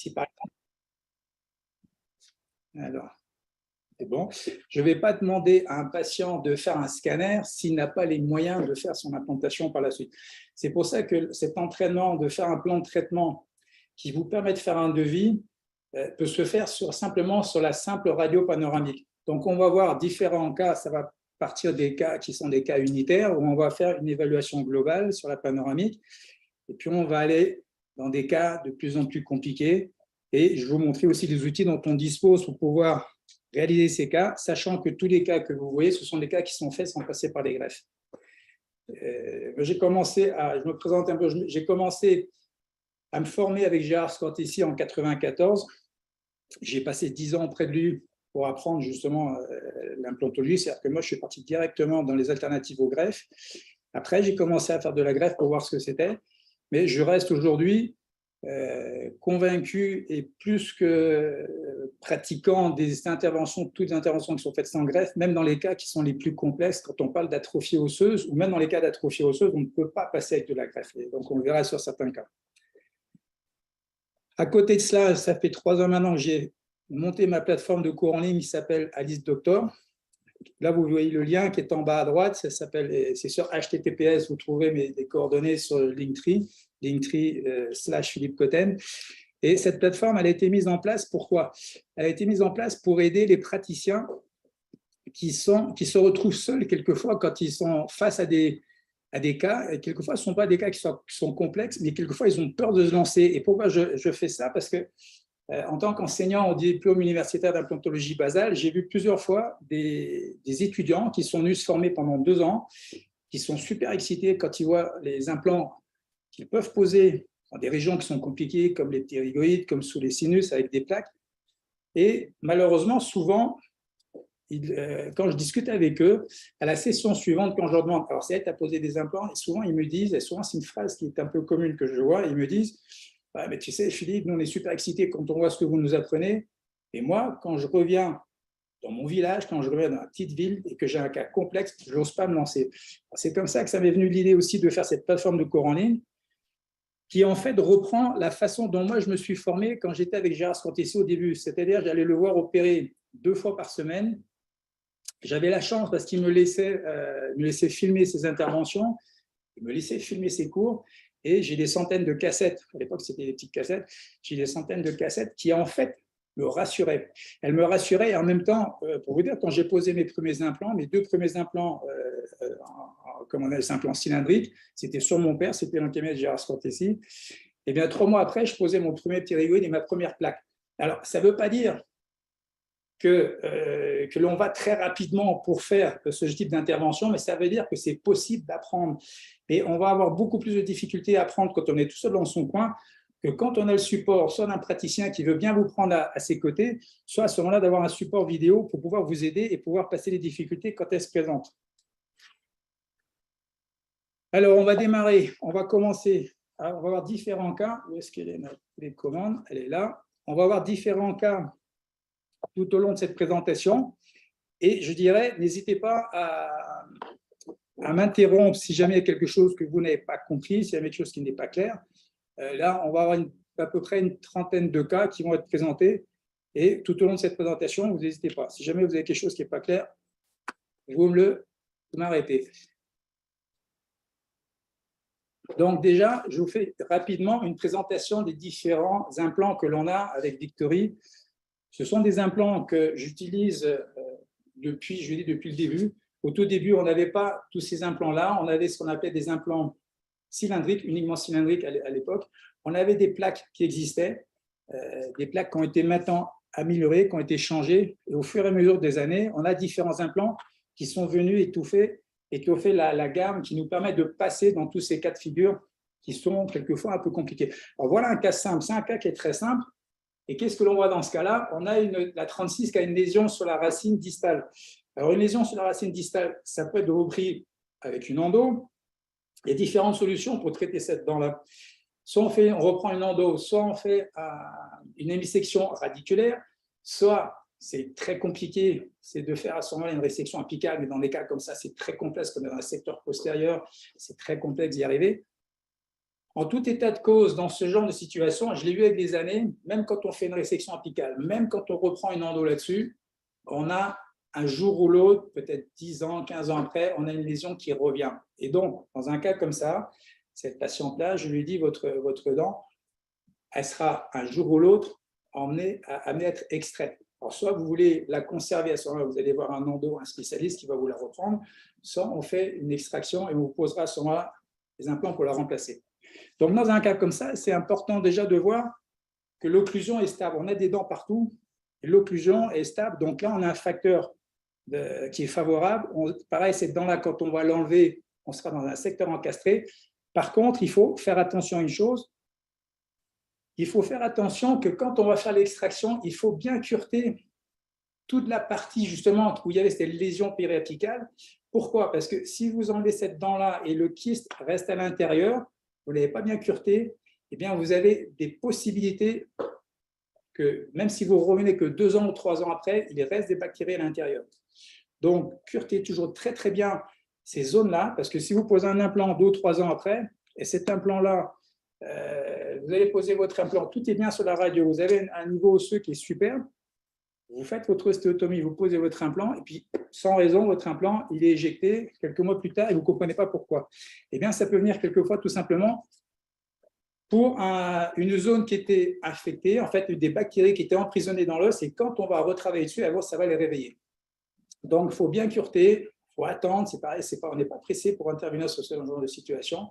Si par exemple, alors, c'est bon. Je ne vais pas demander à un patient de faire un scanner s'il n'a pas les moyens de faire son implantation par la suite. C'est pour ça que cet entraînement de faire un plan de traitement qui vous permet de faire un devis peut se faire simplement sur la simple radio panoramique. Donc, on va voir différents cas. Ça va partir des cas qui sont des cas unitaires où on va faire une évaluation globale sur la panoramique. Et puis, on va aller dans des cas de plus en plus compliqués. Et je vais vous montrer aussi les outils dont on dispose pour pouvoir réaliser ces cas, sachant que tous les cas que vous voyez, ce sont des cas qui sont faits sans passer par les greffes. J'ai commencé à me former avec Gérard Scortesi en 1994. J'ai passé 10 ans auprès de lui pour apprendre justement l'implantologie, c'est-à-dire que moi, je suis parti directement dans les alternatives aux greffes. Après, j'ai commencé à faire de la greffe pour voir ce que c'était, mais je reste aujourd'hui convaincu et plus que pratiquant des interventions, toutes les interventions qui sont faites sans greffe, même dans les cas qui sont les plus complexes, quand on parle d'atrophie osseuse, ou même dans les cas d'atrophie osseuse, on ne peut pas passer avec de la greffe. Et donc, on le verra sur certains cas. À côté de cela, ça fait 3 ans maintenant que j'ai monté ma plateforme de cours en ligne qui s'appelle Alice Doctor. Là, vous voyez le lien qui est en bas à droite, c'est sur HTTPS, vous trouverez mes coordonnées sur Linktree /Philippe Cotten. Et cette plateforme, elle a été mise en place, pourquoi? Elle a été mise en place pour aider les praticiens qui se retrouvent seuls quelquefois quand ils sont face à des cas, et quelquefois ce ne sont pas des cas qui sont complexes, mais quelquefois ils ont peur de se lancer. Et pourquoi je fais ça? Parce que en tant qu'enseignant au diplôme universitaire d'implantologie basale, j'ai vu plusieurs fois des étudiants qui sont venus se former pendant 2 ans, qui sont super excités quand ils voient les implants qu'ils peuvent poser dans des régions qui sont compliquées, comme les ptérygoïdes, comme sous les sinus, avec des plaques. Et malheureusement, souvent, quand je discute avec eux, à la session suivante, quand je leur demande, alors c'est à poser des implants, et souvent ils me disent, et souvent c'est une phrase qui est un peu commune que je vois, ils me disent, ah, mais tu sais Philippe, nous on est super excités quand on voit ce que vous nous apprenez, et moi quand je reviens dans mon village, quand je reviens dans ma petite ville et que j'ai un cas complexe, je n'ose pas me lancer. C'est comme ça que ça m'est venu l'idée aussi de faire cette plateforme de cours en ligne, qui en fait reprend la façon dont moi je me suis formé quand j'étais avec Gérard Scortesi au début, c'est-à-dire j'allais le voir opérer 2 fois par semaine. J'avais la chance parce qu'il me laissait filmer ses interventions, il me laissait filmer ses cours, et j'ai des centaines de cassettes. À l'époque, c'était des petites cassettes. J'ai des centaines de cassettes qui, en fait, me rassuraient. Elles me rassuraient, et en même temps, pour vous dire, quand j'ai posé mes premiers implants, mes 2 premiers implants, comme on appelle les implants cylindriques, c'était sur mon père, c'était dans le cabinet de Gérard Scortesi. Et bien, 3 mois après, je posais mon premier ptérygoïde et ma première plaque. Alors, ça ne veut pas dire que l'on va très rapidement pour faire ce type d'intervention, mais ça veut dire que c'est possible d'apprendre. Et on va avoir beaucoup plus de difficultés à apprendre quand on est tout seul dans son coin que quand on a le support, soit d'un praticien qui veut bien vous prendre à ses côtés, soit à ce moment-là d'avoir un support vidéo pour pouvoir vous aider et pouvoir passer les difficultés quand elles se présentent. Alors, on va démarrer, on va commencer. Alors, on va avoir différents cas. Où est-ce qu'elle est, les commandes? Elle est là. On va avoir différents cas tout au long de cette présentation. Et je dirais, n'hésitez pas à m'interrompre si jamais il y a quelque chose que vous n'avez pas compris, s'il y a quelque chose qui n'est pas clair. Là, on va avoir à peu près une trentaine de cas qui vont être présentés. Et tout au long de cette présentation, vous n'hésitez pas. Si jamais vous avez quelque chose qui n'est pas clair, vous m'arrêtez. Donc déjà, je vous fais rapidement une présentation des différents implants que l'on a avec Victory. Ce sont des implants que j'utilise depuis le début. Au tout début, on n'avait pas tous ces implants-là. On avait ce qu'on appelait des implants cylindriques, uniquement cylindriques à l'époque. On avait des plaques qui existaient, des plaques qui ont été maintenant améliorées, qui ont été changées. Et au fur et à mesure des années, on a différents implants qui sont venus étouffer la gamme, qui nous permet de passer dans tous ces cas de figure qui sont quelquefois un peu compliqués. Alors voilà un cas simple. C'est un cas qui est très simple. Et qu'est-ce que l'on voit dans ce cas-là? On a la 36 qui a une lésion sur la racine distale. Alors, une lésion sur la racine distale, ça peut être repris avec une endo. Il y a différentes solutions pour traiter cette dent-là. Soit on reprend une endo, soit on fait une hémisection radiculaire, soit c'est très compliqué, c'est de faire à ce moment-là une résection apicale, mais dans des cas comme ça, c'est très complexe, comme dans le secteur postérieur, c'est très complexe d'y arriver. En tout état de cause, dans ce genre de situation, je l'ai vu avec des années, même quand on fait une résection apicale, même quand on reprend une endo là-dessus, on a un jour ou l'autre, peut-être 10 ans, 15 ans après, on a une lésion qui revient. Et donc, dans un cas comme ça, cette patiente-là, je lui dis, votre dent, elle sera un jour ou l'autre amenée à être extraite. Alors, soit vous voulez la conserver à ce moment-là, vous allez voir un endo, un spécialiste qui va vous la reprendre, soit on fait une extraction et on vous posera à ce moment-là des implants pour la remplacer. Donc, dans un cas comme ça, c'est important déjà de voir que l'occlusion est stable. On a des dents partout, et l'occlusion est stable. Donc là, on a un facteur qui est favorable. Pareil, cette dent-là, quand on va l'enlever, on sera dans un secteur encastré. Par contre, il faut faire attention à une chose. Il faut faire attention que quand on va faire l'extraction, il faut bien cureter toute la partie justement où il y avait cette lésion périapicale. Pourquoi? Parce que si vous enlevez cette dent-là et le kyste reste à l'intérieur, vous ne l'avez pas bien cureté, eh bien, vous avez des possibilités que, même si vous revenez que 2 ans ou 3 ans après, il reste des bactéries à l'intérieur. Donc, curetez toujours très, très bien ces zones-là, parce que si vous posez un implant 2 ou 3 ans après, et cet implant-là, vous allez poser votre implant, tout est bien sur la radio, vous avez un niveau osseux qui est superbe, vous faites votre ostéotomie, vous posez votre implant, et puis, sans raison, votre implant, il est éjecté quelques mois plus tard et vous ne comprenez pas pourquoi. Eh bien, ça peut venir quelquefois tout simplement pour une zone qui était infectée, en fait, des bactéries qui étaient emprisonnées dans l'os, et quand on va retravailler dessus, alors ça va les réveiller. Donc, il faut bien cureter, il faut attendre, c'est pareil, on n'est pas pressé pour intervenir sur ce genre de situation.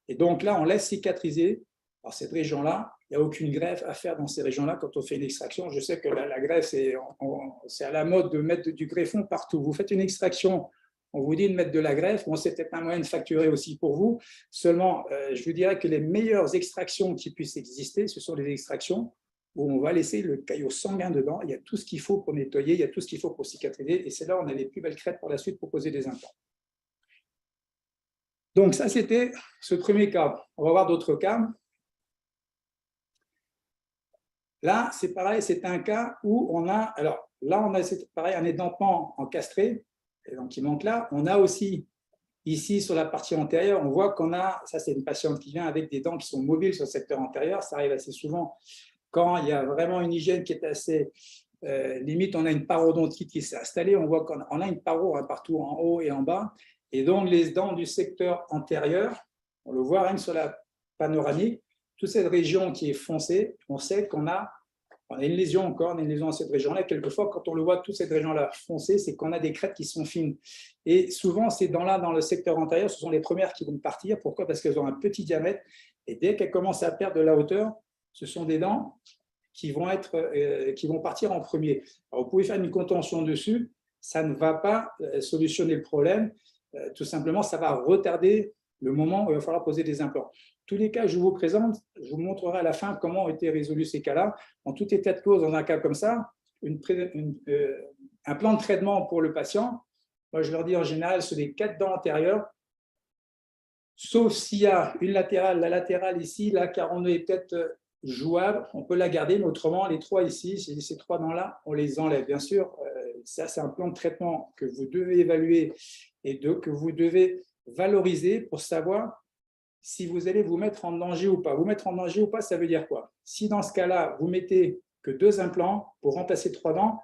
Et donc là, on laisse cicatriser. Alors, cette région-là, il n'y a aucune greffe à faire dans ces régions-là quand on fait une extraction. Je sais que la greffe, c'est à la mode de mettre du greffon partout. Vous faites une extraction, on vous dit de mettre de la greffe. Bon, c'est peut-être un moyen de facturer aussi pour vous. Seulement, je vous dirais que les meilleures extractions qui puissent exister, ce sont les extractions où on va laisser le caillot sanguin dedans. Il y a tout ce qu'il faut pour nettoyer, il y a tout ce qu'il faut pour cicatriser. Et c'est là où on a les plus belles crêtes pour la suite pour poser des implants. Donc, ça, c'était ce premier cas. On va voir d'autres cas. Là, c'est pareil, c'est un cas où on a, alors là, on a pareil, un édentement encastré, et donc il manque là. On a aussi, ici, sur la partie antérieure, on voit qu'on a, ça c'est une patiente qui vient avec des dents qui sont mobiles sur le secteur antérieur, ça arrive assez souvent quand il y a vraiment une hygiène qui est assez, limite, on a une parodontite qui s'est installée, on voit qu'on a une paro hein, partout en haut et en bas, et donc les dents du secteur antérieur, on le voit rien que sur la panoramique, toute cette région qui est foncée, on sait qu'on a une lésion encore, on a une lésion dans cette région-là. Quelquefois, quand on le voit, toute cette région-là foncée, c'est qu'on a des crêtes qui sont fines. Et souvent, ces dents-là, dans le secteur antérieur, ce sont les premières qui vont partir. Pourquoi? Parce qu'elles ont un petit diamètre. Et dès qu'elles commencent à perdre de la hauteur, ce sont des dents qui vont partir en premier. Alors, vous pouvez faire une contention dessus. Ça ne va pas solutionner le problème. Tout simplement, ça va retarder le moment où il va falloir poser des implants. Tous les cas, je vous présente, je vous montrerai à la fin comment ont été résolus ces cas-là. En tout état de cause, dans un cas comme ça, un plan de traitement pour le patient, moi je leur dis en général, c'est les 4 dents antérieures, sauf s'il y a une latérale, la latérale ici, là, car on est peut-être jouable, on peut la garder, mais autrement, les 3 ici, ces 3 dents-là, on les enlève. Bien sûr, ça, c'est un plan de traitement que vous devez évaluer et que vous devez valoriser pour savoir si vous allez vous mettre en danger ou pas. Vous mettre en danger ou pas, ça veut dire quoi? Si dans ce cas-là, vous mettez que 2 implants pour remplacer 3 dents,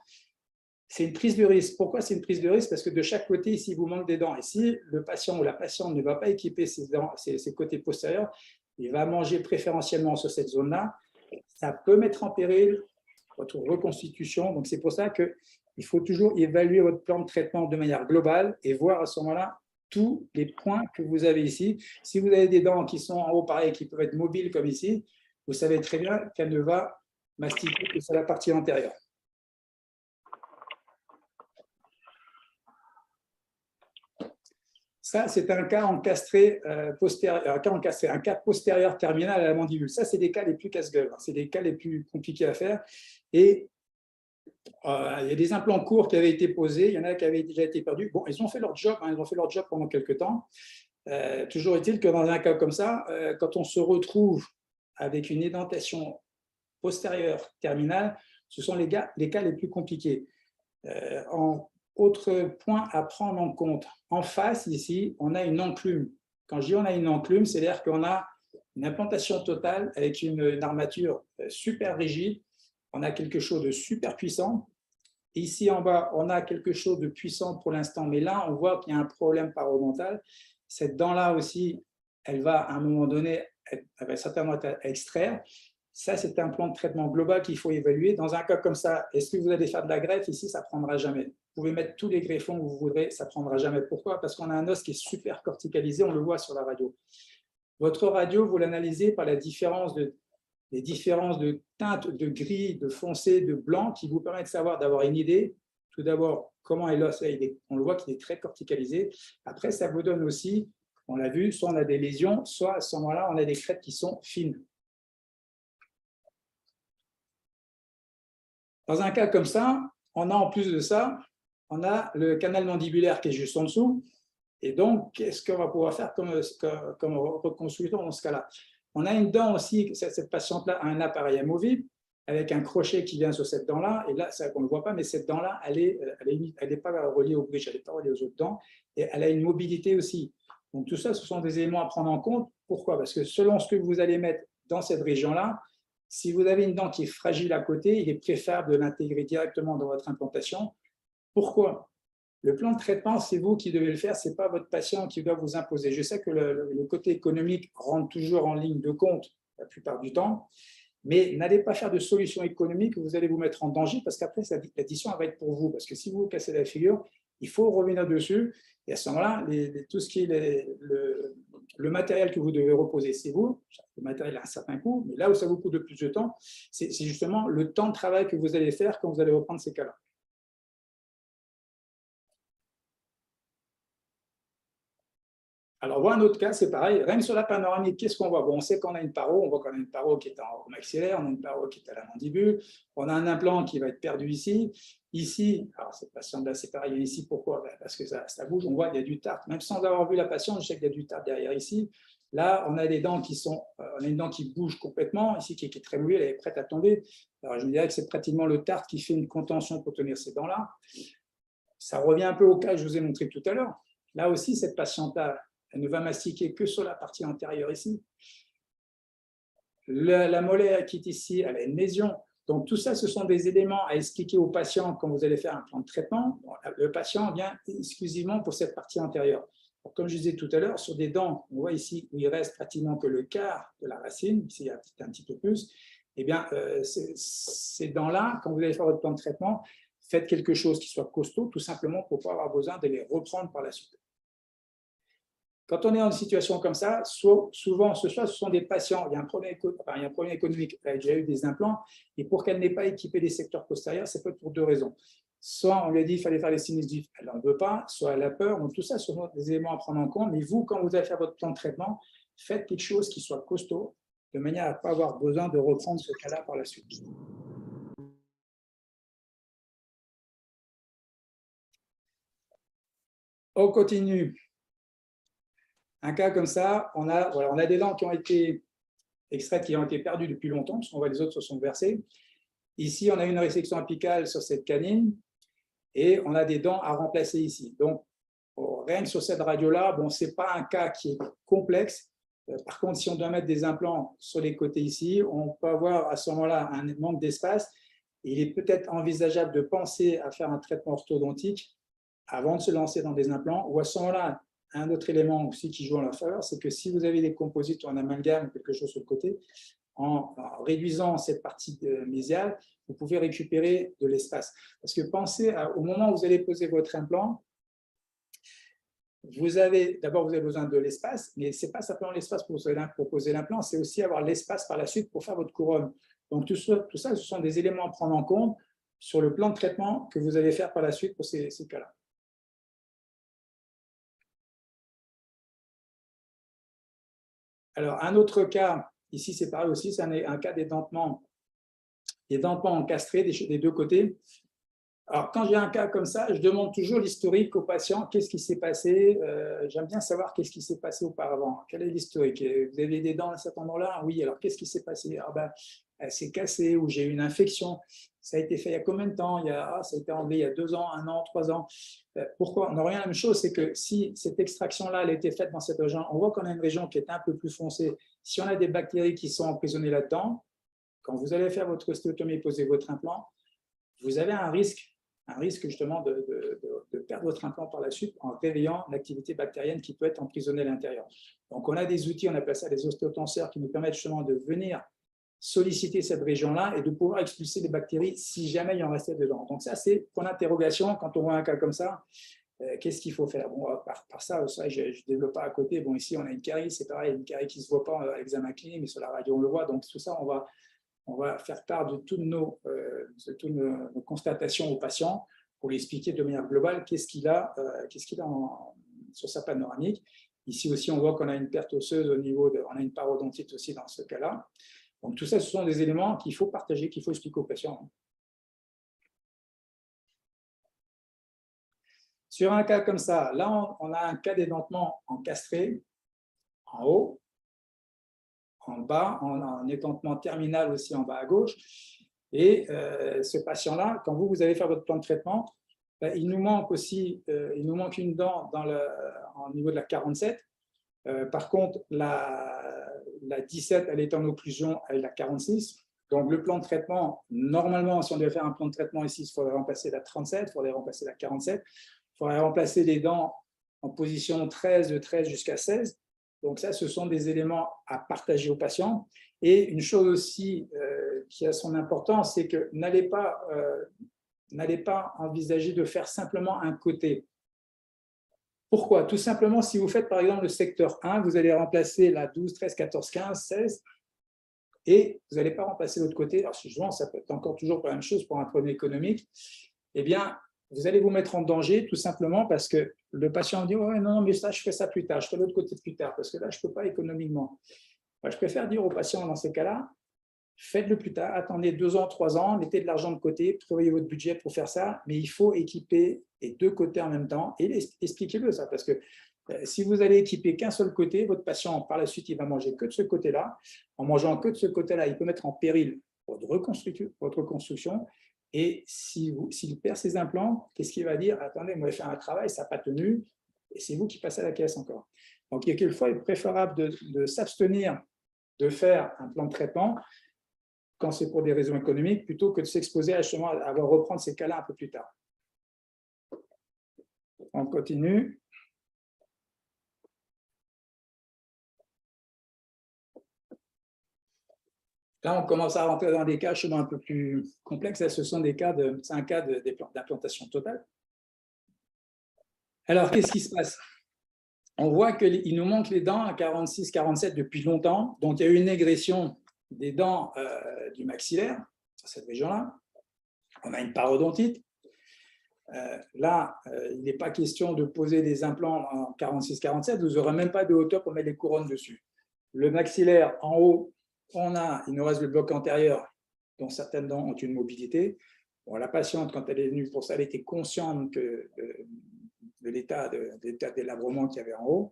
c'est une prise de risque. Pourquoi c'est une prise de risque? Parce que de chaque côté, ici, vous manque des dents. Et si le patient ou la patiente ne va pas équiper ses côtés postérieurs, il va manger préférentiellement sur cette zone-là. Ça peut mettre en péril votre reconstitution. Donc, c'est pour ça qu'il faut toujours évaluer votre plan de traitement de manière globale et voir à ce moment-là tous les points que vous avez ici. Si vous avez des dents qui sont en haut, pareil, qui peuvent être mobiles comme ici, vous savez très bien qu'elle ne va mastiquer que sur la partie antérieure. Ça, c'est un cas encastré postérieur, un cas postérieur terminal à la mandibule. Ça, c'est des cas les plus casse-gueule. C'est des cas les plus compliqués à faire. Et il y a des implants courts qui avaient été posés, il y en a qui avaient déjà été perdus. Bon, ils ont fait leur job, hein, ils ont fait leur job pendant quelques temps. Toujours est-il que dans un cas comme ça, quand on se retrouve avec une édentation postérieure terminale, ce sont les cas les plus compliqués. Autre point à prendre en compte, en face ici, on a une enclume. Quand je dis on a une enclume, c'est-à-dire qu'on a une implantation totale avec une armature super rigide. On a quelque chose de super puissant. Et ici en bas, on a quelque chose de puissant pour l'instant, mais là, on voit qu'il y a un problème parodontal. Cette dent-là aussi, elle va à un moment donné, elle va certainement être à extraire. Ça, c'est un plan de traitement global qu'il faut évaluer. Dans un cas comme ça, est-ce que vous allez faire de la greffe? Ici, ça ne prendra jamais. Vous pouvez mettre tous les greffons que vous voudrez, ça ne prendra jamais. Pourquoi? Parce qu'on a un os qui est super corticalisé, on le voit sur la radio. Votre radio, vous l'analysez par les différences de teintes, de gris, de foncé, de blanc, qui vous permettent de savoir, d'avoir une idée. Tout d'abord, comment est l'os? On le voit qu'il est très corticalisé. Après, ça vous donne aussi, on l'a vu, soit on a des lésions, soit à ce moment-là, on a des crêtes qui sont fines. Dans un cas comme ça, on a en plus de ça, on a le canal mandibulaire qui est juste en dessous. Et donc, qu'est-ce qu'on va pouvoir faire comme reconstruction dans ce cas-là? On a une dent aussi, cette patiente-là a un appareil amovible avec un crochet qui vient sur cette dent-là. Et là, on ne le voit pas, mais cette dent-là, elle n'est pas reliée aux bridges, elle n'est pas reliée aux autres dents. Et elle a une mobilité aussi. Donc, tout ça, ce sont des éléments à prendre en compte. Pourquoi? Parce que selon ce que vous allez mettre dans cette région-là, si vous avez une dent qui est fragile à côté, il est préférable de l'intégrer directement dans votre implantation. Pourquoi? Le plan de traitement, c'est vous qui devez le faire, ce n'est pas votre patient qui doit vous imposer. Je sais que le côté économique rentre toujours en ligne de compte la plupart du temps, mais n'allez pas faire de solution économique où vous allez vous mettre en danger parce qu'après, l'addition va être pour vous. Parce que si vous vous cassez la figure, il faut revenir dessus. Et à ce moment-là, tout ce qui est le matériel que vous devez reposer, c'est vous. Le matériel a un certain coût, mais là où ça vous coûte de plus de temps, c'est justement le temps de travail que vous allez faire quand vous allez reprendre ces cas-là. Alors, voilà un autre cas, c'est pareil. Rien que sur la panoramique, qu'est-ce qu'on voit? Bon, on sait qu'on a une paro, on voit qu'on a une paro qui est au maxillaire, on a une paro qui est à la mandibule, on a un implant qui va être perdu ici. Ici, alors cette patiente-là, c'est pareil. Ici, pourquoi? Parce que ça bouge, on voit qu'il y a du tartre. Même sans avoir vu la patiente, je sais qu'il y a du tartre derrière ici. Là, on a des dents on a une dent qui bouge complètement, ici qui est très mouillée, elle est prête à tomber. Alors, je me dirais que c'est pratiquement le tartre qui fait une contention pour tenir ces dents-là. Ça revient un peu au cas que je vous ai montré tout à l'heure. Là aussi, cette patiente-là, elle ne va mastiquer que sur la partie antérieure ici. La molaire qui est ici, elle a une lésion. Donc, tout ça, ce sont des éléments à expliquer au patient quand vous allez faire un plan de traitement. Bon, le patient vient exclusivement pour cette partie antérieure. Donc, comme je disais tout à l'heure, sur des dents, on voit ici où il reste pratiquement que le quart de la racine, ici il y a un petit peu plus. Eh bien, ces dents-là, quand vous allez faire votre plan de traitement, faites quelque chose qui soit costaud, tout simplement pour ne pas avoir besoin de les reprendre par la suite. Quand on est dans une situation comme ça, souvent, ce sont des patients, il y a un problème économique, elle a déjà eu des implants, et pour qu'elle n'ait pas équipé les secteurs postérieurs, c'est peut être pour deux raisons. Soit on lui a dit qu'il fallait faire les sinus vifs, elle n'en veut pas, soit elle a peur. Donc tout ça, ce sont des éléments à prendre en compte. Mais vous, quand vous allez faire votre plan de traitement, faites quelque chose qui soit costaud, de manière à ne pas avoir besoin de reprendre ce cas-là par la suite. On continue. Un cas comme ça, on a des dents qui ont été extraites, qui ont été perdues depuis longtemps, parce qu'on voit les autres se sont versées. Ici, on a une résection apicale sur cette canine et on a des dents à remplacer ici. Donc, rien que sur cette radio-là, bon, ce n'est pas un cas qui est complexe. Par contre, si on doit mettre des implants sur les côtés ici, on peut avoir à ce moment-là un manque d'espace. Il est peut-être envisageable de penser à faire un traitement orthodontique avant de se lancer dans des implants, ou à ce moment-là, un autre élément aussi qui joue en leur faveur, c'est que si vous avez des composites ou un amalgame ou quelque chose sur le côté, en réduisant cette partie mésiale, vous pouvez récupérer de l'espace. Parce que pensez au moment où vous allez poser votre implant, d'abord vous avez besoin de l'espace, mais ce n'est pas simplement l'espace pour poser l'implant, c'est aussi avoir l'espace par la suite pour faire votre couronne. Donc tout ça, ce sont des éléments à prendre en compte sur le plan de traitement que vous allez faire par la suite pour ces cas-là. Alors, un autre cas, ici c'est pareil aussi, c'est un cas d'édentement encastrés des deux côtés. Alors, quand j'ai un cas comme ça, je demande toujours l'historique au patient, qu'est-ce qui s'est passé? J'aime bien savoir qu'est-ce qui s'est passé auparavant. Quel est l'historique? Vous avez des dents à cet endroit-là? Oui, alors qu'est-ce qui s'est passé? Ah ben, elle s'est cassée ou j'ai eu une infection. Ça a été fait il y a combien de temps? Ça a été enlevé il y a 2 ans, 1 an, 3 ans. Pourquoi? On n'a rien la même chose, c'est que si cette extraction-là elle a été faite dans cette région, on voit qu'on a une région qui est un peu plus foncée. Si on a des bactéries qui sont emprisonnées là-dedans, quand vous allez faire votre ostéotomie et poser votre implant, vous avez un risque justement de perdre votre implant par la suite en réveillant l'activité bactérienne qui peut être emprisonnée à l'intérieur. Donc, on a des outils, on appelle ça des ostéotenseurs, qui nous permettent justement de venir solliciter cette région-là et de pouvoir expulser les bactéries si jamais il en restait dedans. Donc, ça, c'est pour l'interrogation. Quand on voit un cas comme ça, qu'est-ce qu'il faut faire? Bon, par ça, je ne développe pas à côté. Bon, ici, on a une carie, c'est pareil, une carie qui ne se voit pas à l'examen clinique, mais sur la radio, on le voit. Donc, tout ça, on va faire part de toutes nos constatations aux patients pour lui expliquer de manière globale qu'est-ce qu'il a sur sa panoramique. Ici aussi, on voit qu'on a une perte osseuse on a une parodontite aussi dans ce cas-là. Donc, tout ça, ce sont des éléments qu'il faut partager, qu'il faut expliquer aux patients. Sur un cas comme ça, là, on a un cas d'édentement encastré, en haut, en bas, en édentement terminal aussi en bas à gauche. Et ce patient-là, quand vous allez faire votre plan de traitement, il nous manque une dent au niveau de la 47. Par contre, la 17, elle est en occlusion avec la 46. Donc, le plan de traitement, normalement, si on devait faire un plan de traitement ici, il faudrait remplacer la 37, il faudrait remplacer la 47, il faudrait remplacer les dents en position 13, de 13 jusqu'à 16. Donc, ça, ce sont des éléments à partager aux patients. Et une chose aussi qui a son importance, c'est que n'allez pas envisager de faire simplement un côté. Pourquoi? Tout simplement, si vous faites par exemple le secteur 1, vous allez remplacer la 12, 13, 14, 15, 16 et vous n'allez pas remplacer l'autre côté. Alors, souvent, ça peut être encore toujours la même chose pour un problème économique. Eh bien, vous allez vous mettre en danger tout simplement parce que le patient dit « ouais, non, mais ça, je fais ça plus tard, je fais l'autre côté plus tard parce que là, je ne peux pas économiquement. » Je préfère dire aux patients dans ces cas-là, faites-le plus tard, attendez 2 ans, 3 ans, mettez de l'argent de côté, prévoyez votre budget pour faire ça, mais il faut équiper les 2 côtés en même temps et expliquez-le ça, parce que si vous allez équiper qu'un seul côté, votre patient, par la suite, il va manger que de ce côté-là. En mangeant que de ce côté-là, il peut mettre en péril votre reconstruction. Et s'il perd ses implants, qu'est-ce qu'il va dire? Attendez, moi, j'ai fait un travail, ça n'a pas tenu, et c'est vous qui passez à la caisse encore. Donc, il y a quelquefois, il est préférable de s'abstenir de faire un plan de traitement quand c'est pour des raisons économiques, plutôt que de s'exposer à reprendre ces cas-là un peu plus tard. On continue. Là, on commence à rentrer dans des cas un peu plus complexes. Ce sont des cas c'est un cas d'implantation totale. Alors, qu'est-ce qui se passe? On voit qu'il nous manque les dents à 46, 47 depuis longtemps. Donc, il y a eu une régression des dents du maxillaire, sur cette région-là. On a une parodontite. Là, il n'est pas question de poser des implants en 46, 47. Vous n'aurez même pas de hauteur pour mettre les couronnes dessus. Le maxillaire, en haut, il nous reste le bloc antérieur, dont certaines dents ont une mobilité. Bon, la patiente, quand elle est venue pour ça, elle était consciente de l'état de délabrement qu'il y avait en haut.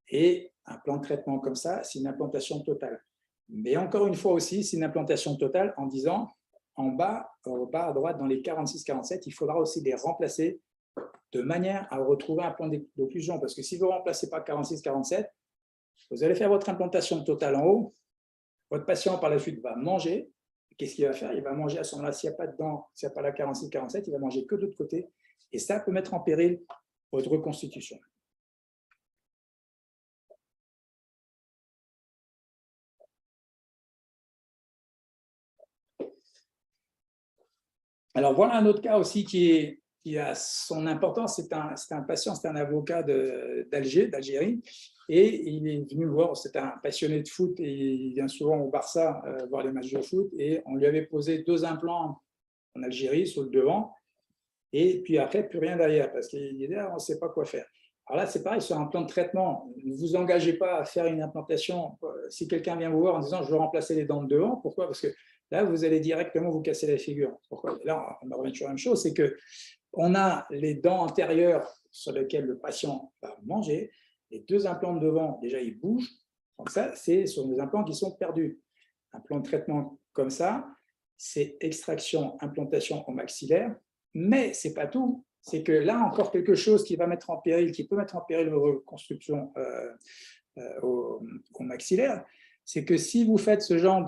Et un plan de traitement comme ça, c'est une implantation totale. Mais encore une fois aussi, c'est une implantation totale en disant, en bas, au bas à droite, dans les 46-47, il faudra aussi les remplacer de manière à retrouver un plan d'occlusion. Parce que si vous ne remplacez pas 46-47, vous allez faire votre implantation totale en haut, votre patient par la suite va manger. Qu'est-ce qu'il va faire? Il va manger à ce moment-là, s'il n'y a pas de dents, s'il n'y a pas la 46-47, il va manger que de l'autre côté. Et ça peut mettre en péril votre reconstitution. Alors, voilà un autre cas aussi qui a son importance. C'est un patient, c'est un avocat d'Algérie, et il est venu me voir. C'est un passionné de foot et il vient souvent au Barça voir les matchs de foot. Et on lui avait posé 2 implants en Algérie sur le devant, et puis après, plus rien derrière, parce qu'il dit on ne sait pas quoi faire. Alors là, c'est pareil, sur un plan de traitement, ne vous engagez pas à faire une implantation. Si quelqu'un vient vous voir en disant je veux remplacer les dents de devant, pourquoi? Parce que là, vous allez directement vous casser la figure. Pourquoi? Là, on revient sur la même chose, c'est qu'on a les dents antérieures sur lesquelles le patient va manger, les 2 implants de devant, déjà, ils bougent. Donc ça, c'est sur des implants qui sont perdus. Un plan de traitement comme ça, c'est extraction, implantation au maxillaire. Mais ce n'est pas tout. C'est que là, encore quelque chose qui va mettre en péril, qui peut mettre en péril la reconstruction au maxillaire, c'est que si vous faites ce genre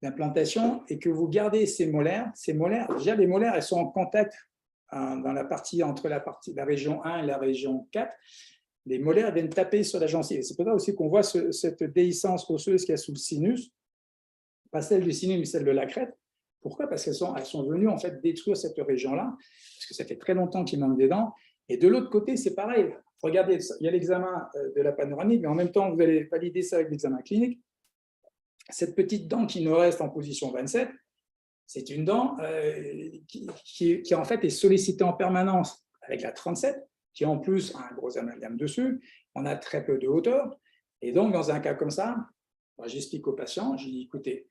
d'implantation et que vous gardez ces molaires, déjà les molaires, elles sont en contact dans la partie entre la région 1 et la région 4. Les molaires viennent taper sur la gencive. C'est pour ça aussi qu'on voit cette déhiscence osseuse qu'il y a sous le sinus, pas celle du sinus, mais celle de la crête. Pourquoi? Parce qu'elles sont venues en fait détruire cette région-là, parce que ça fait très longtemps qu'il manque des dents. Et de l'autre côté, c'est pareil. Regardez, il y a l'examen de la panoramique, mais en même temps, vous allez valider ça avec l'examen clinique. Cette petite dent qui nous reste en position 27, c'est une dent qui en fait est sollicitée en permanence avec la 37, qui en plus a un gros amalgame dessus. On a très peu de hauteur. Et donc, dans un cas comme ça, j'explique au patient, je dis, écoutez,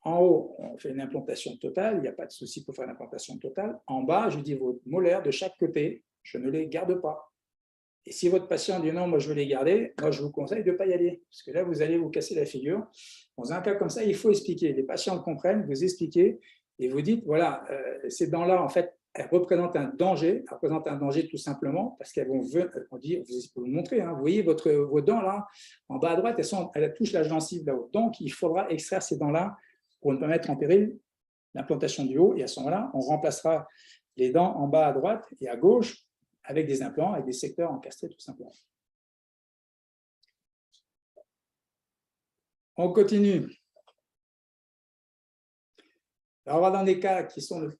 en haut, on fait une implantation totale, il n'y a pas de souci pour faire une implantation totale. En bas, je dis, vos molaires de chaque côté, je ne les garde pas. Et si votre patient dit non, moi je veux les garder, moi je vous conseille de ne pas y aller, parce que là, vous allez vous casser la figure. Dans un cas comme ça, il faut expliquer. Les patients le comprennent, vous expliquez, et vous dites, voilà, ces dents-là, en fait, elles représentent un danger, tout simplement, parce qu'elles vont vous montrer, hein, vous voyez vos dents là, en bas à droite, elles touchent la gencive là-haut. Donc, il faudra extraire ces dents-là pour ne pas mettre en péril l'implantation du haut, et à ce moment-là, on remplacera les dents en bas à droite et à gauche avec des implants, avec des secteurs encastrés tout simplement. On continue. Alors, on va dans des cas qui sont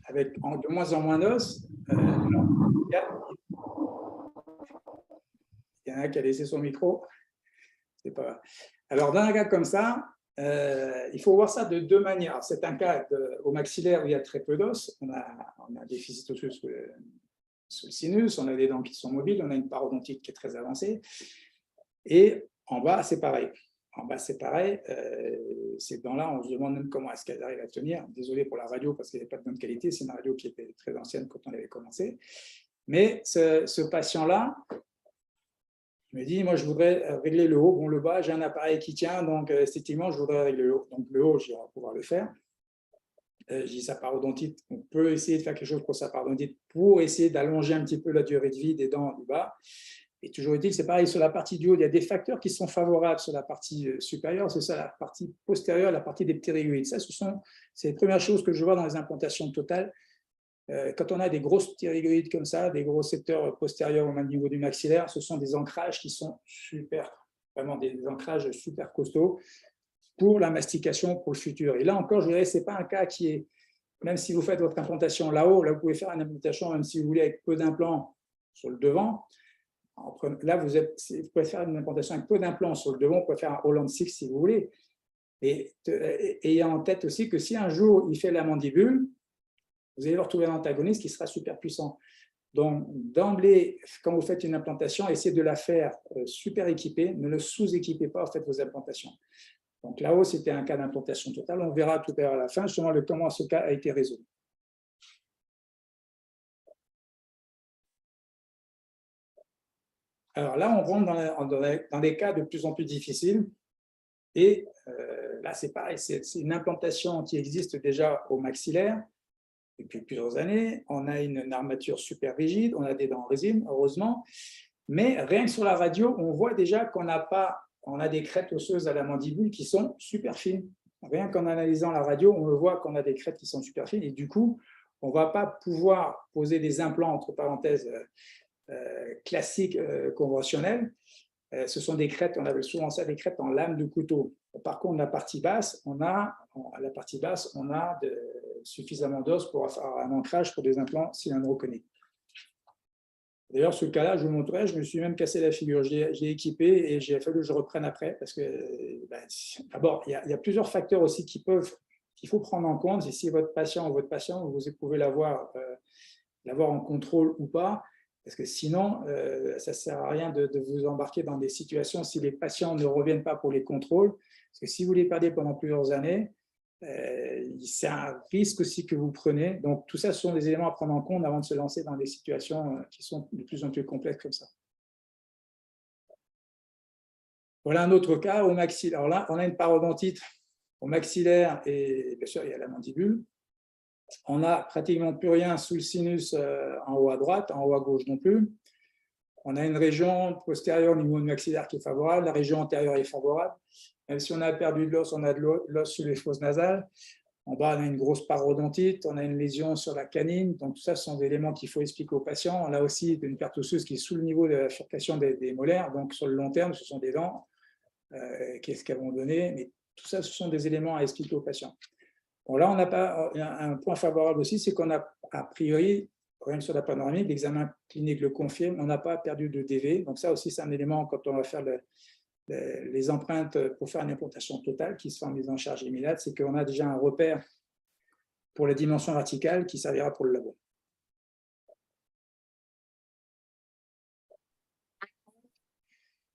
avec de moins en moins d'os. Il y en a qui a laissé son micro. C'est pas grave. Alors, dans un cas comme ça, il faut voir ça de deux manières. C'est un cas au maxillaire où il y a très peu d'os. On a un déficit osseux sous le sinus, on a des dents qui sont mobiles, on a une parodontite qui est très avancée. Et en bas, c'est pareil. En bas, c'est pareil. Ces dents-là, on se demande même comment est-ce qu'elles arrivent à tenir. Désolé pour la radio parce qu'elle n'est pas de bonne qualité. C'est une radio qui était très ancienne quand on avait commencé. Mais ce patient-là me dit, moi, je voudrais régler le haut. Bon, le bas, j'ai un appareil qui tient, donc effectivement, je voudrais régler le haut. Donc, le haut, je vais pouvoir le faire. Je dis sa parodontite, on peut essayer de faire quelque chose pour sa parodontite pour essayer d'allonger un petit peu la durée de vie des dents du bas. Et toujours est-il, c'est pareil, sur la partie du haut, il y a des facteurs qui sont favorables sur la partie supérieure, c'est ça, la partie postérieure, la partie des ptérygoïdes. Ça, c'est les premières choses que je vois dans les implantations totales. Quand on a des grosses ptérygoïdes comme ça, des gros secteurs postérieurs au même niveau du maxillaire, ce sont des ancrages qui sont super, vraiment des ancrages super costauds pour la mastication pour le futur. Et là encore, je dirais, ce n'est pas un cas qui est, même si vous faites votre implantation là-haut, là vous pouvez faire une implantation, même si vous voulez, avec peu d'implants sur le devant. Là, vous pouvez faire une implantation avec peu d'implants sur le devant, vous pouvez faire un Holland 6 si vous voulez. Et ayez en tête aussi que si un jour il fait la mandibule, vous allez retrouver un antagoniste qui sera super puissant. Donc, d'emblée, quand vous faites une implantation, essayez de la faire super équipée, ne le sous-équipez pas, faites vos implantations. Donc là-haut, c'était un cas d'implantation totale. On verra tout à l'heure à la fin, justement, comment ce cas a été résolu. Alors là, on rentre dans des cas de plus en plus difficiles. Et là, c'est pareil, c'est une implantation qui existe déjà au maxillaire depuis plusieurs années. On a une armature super rigide, on a des dents en résine, heureusement. Mais rien que sur la radio, on voit déjà qu'on a des crêtes osseuses à la mandibule qui sont super fines. Rien qu'en analysant la radio, on le voit qu'on a des crêtes qui sont super fines. Et du coup, on ne va pas pouvoir poser des implants, entre parenthèses, classiques, conventionnels. Ce sont des crêtes, on appelle souvent ça des crêtes en lame de couteau. Par contre, la partie basse, on a suffisamment d'os pour faire un ancrage pour des implants cylindro-coniques. D'ailleurs, ce cas-là, je vous montrerai, je me suis même cassé la figure. J'ai équipé et j'ai fallu que je reprenne après parce que, d'abord, il y a plusieurs facteurs aussi qu'il faut prendre en compte. Et si votre patient, vous pouvez l'avoir en contrôle ou pas, parce que sinon, ça ne sert à rien de vous embarquer dans des situations si les patients ne reviennent pas pour les contrôles. Parce que si vous les perdez pendant plusieurs années, c'est un risque aussi que vous prenez. Donc, tout ça, ce sont des éléments à prendre en compte avant de se lancer dans des situations qui sont de plus en plus complexes comme ça. Voilà un autre cas au maxillaire. Alors là, on a une parodontite au maxillaire et bien sûr, il y a la mandibule. On n'a pratiquement plus rien sous le sinus en haut à droite, en haut à gauche non plus. On a une région postérieure au niveau du maxillaire qui est favorable, la région antérieure est favorable. Même si on a perdu de l'os, on a de l'os sous les fosses nasales. En bas, on a une grosse parodontite, on a une lésion sur la canine. Donc, tout ça, ce sont des éléments qu'il faut expliquer aux patients. On a aussi une perte osseuse qui est sous le niveau de la bifurcation des molaires. Donc, sur le long terme, ce sont des dents. Qu'est-ce qu'elles vont donner? Mais tout ça, ce sont des éléments à expliquer aux patients. Bon, là, on n'a pas un point favorable aussi, c'est qu'on a, a priori, rien sur la panoramique, l'examen clinique le confirme, on n'a pas perdu de DV. Donc, ça aussi, c'est un élément quand on va faire les empreintes pour faire une implantation totale qui sera mise en charge immédiate, c'est qu'on a déjà un repère pour la dimension verticale qui servira pour le labo.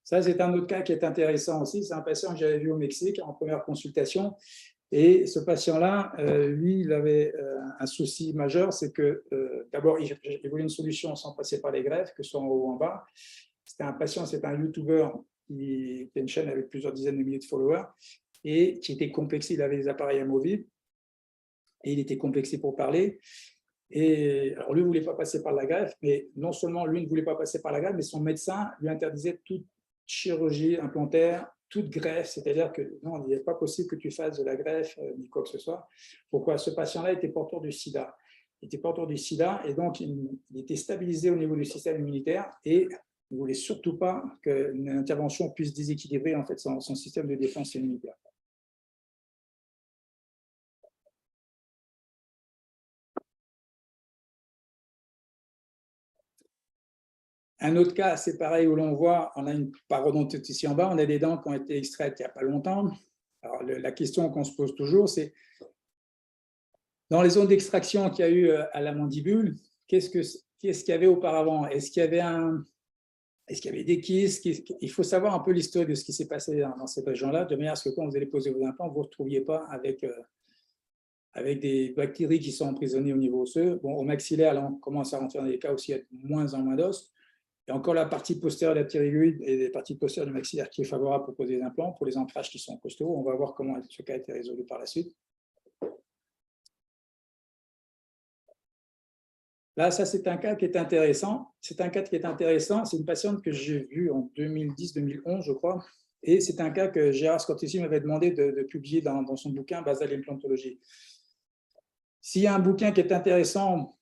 Ça, c'est un autre cas qui est intéressant aussi. C'est un patient que j'avais vu au Mexique en première consultation. Et ce patient-là, lui, il avait un souci majeur, c'est que d'abord, il voulait une solution sans passer par les greffes, que ce soit en haut ou en bas. C'était un patient, c'est un YouTuber qui a une chaîne avec plusieurs dizaines de milliers de followers et qui était complexé, il avait des appareils amovibles et il était complexé pour parler. Et alors lui ne voulait pas passer par la greffe, mais non seulement lui ne voulait pas passer par la greffe, mais son médecin lui interdisait toute chirurgie implantaire, toute greffe, c'est-à-dire que non, il n'est pas possible que tu fasses de la greffe ni quoi que ce soit. Pourquoi? Ce patient-là était porteur du sida. Il était porteur du sida et donc il était stabilisé au niveau du système immunitaire et il ne voulait surtout pas qu'une intervention puisse déséquilibrer en fait son système de défense immunitaire. Un autre cas, c'est pareil, où l'on voit, on a une parodontite ici en bas, on a des dents qui ont été extraites il n'y a pas longtemps. Alors, la question qu'on se pose toujours, c'est dans les zones d'extraction qu'il y a eu à la mandibule, qu'est-ce qu'il y avait auparavant? Est-ce qu'il y avait des kystes? Il faut savoir un peu l'histoire de ce qui s'est passé dans cette région-là, de manière à ce que quand vous allez poser vos implants, vous ne vous retrouviez pas avec des bactéries qui sont emprisonnées au niveau osseux. Bon, au maxillaire, là, on commence à rentrer dans des cas aussi avec moins en moins d'os. Et encore la partie postérieure de la thyroïde et la partie postérieure du maxillaire qui est favorable pour poser des implants, pour les ancrages qui sont costauds. On va voir comment ce cas a été résolu par la suite. Là, ça, c'est un cas qui est intéressant. C'est un cas qui est intéressant. C'est une patiente que j'ai vue en 2010-2011, je crois. Et c'est un cas que Gérard Scottici m'avait demandé de publier dans son bouquin Basale Implantologie. S'il y a un bouquin qui est intéressant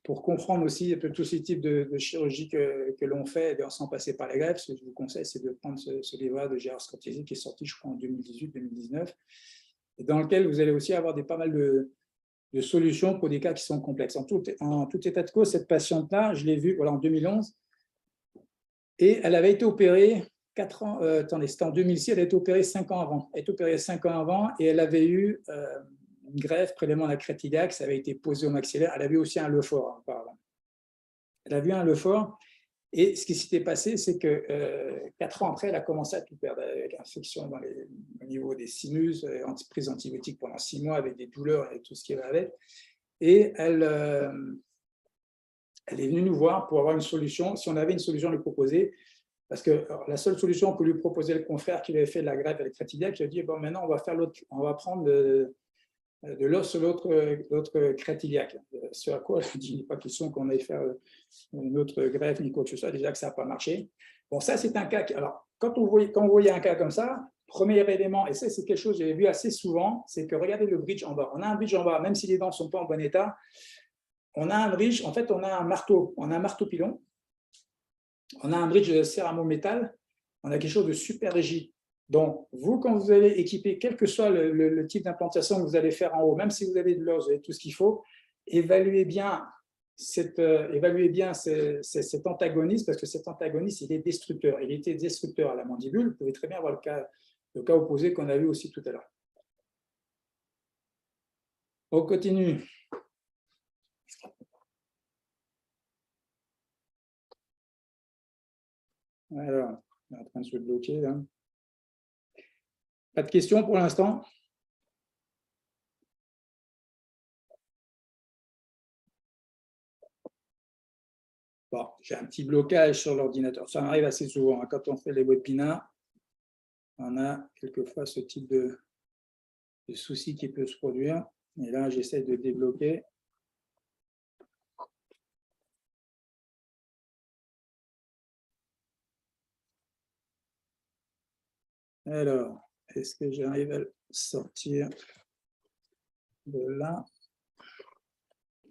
pour comprendre aussi un peu tous ces types de chirurgie que l'on fait sans passer par la greffe, ce que je vous conseille, c'est de prendre ce livre de Gérard Scottici qui est sorti, je crois, en 2018-2019, dans lequel vous allez aussi avoir pas mal de solutions pour des cas qui sont complexes. En tout état de cause, cette patiente-là, je l'ai vue voilà, en 2011, et elle avait été opérée 4 ans, attendez, c'était en 2006, elle a été opérée 5 ans avant. Elle a été opérée 5 ans avant et elle avait eu une greffe, prélèvement à la crête iliaque, ça avait été posé au maxillaire. Elle avait aussi un Lefort auparavant. Elle a vu un Lefort et ce qui s'était passé, c'est que 4 ans après, elle a commencé à tout perdre avec infection au niveau des sinus, prise antibiotique pendant 6 mois avec des douleurs et tout ce qui va avec. Et elle est venue nous voir pour avoir une solution, si on avait une solution à lui proposer. Parce que la seule solution que lui proposait le confrère qui avait fait de la greffe avec crête iliaque, il a dit bon, maintenant on va prendre de l'os sur l'autre crête iliaque. Ce à quoi je dis pas question qu'on aille faire une autre greffe ni quoi que ce soit, déjà que ça n'a pas marché. Bon, ça c'est un cas. Alors, quand vous voyez un cas comme ça, premier élément, et ça c'est quelque chose que j'ai vu assez souvent, c'est que regardez le bridge en bas. On a un bridge en bas, même si les dents ne sont pas en bon état, on a un bridge, en fait on a un marteau pilon. On a un bridge de céramo-métal, on a quelque chose de super rigide. Donc, vous, quand vous allez équiper, quel que soit le type d'implantation que vous allez faire en haut, même si vous avez de l'os, vous avez tout ce qu'il faut, évaluez bien cet antagoniste, parce que cet antagoniste, il est destructeur. Il était destructeur à la mandibule. Vous pouvez très bien voir le cas opposé qu'on a vu aussi tout à l'heure. On continue. Alors, on est en train de se bloquer là. Pas de questions pour l'instant? Bon, j'ai un petit blocage sur l'ordinateur. Ça m'arrive assez souvent. Quand on fait les webinars, on a quelquefois ce type souci qui peut se produire. Et là, j'essaie de débloquer. Alors, est-ce que j'arrive à sortir de là?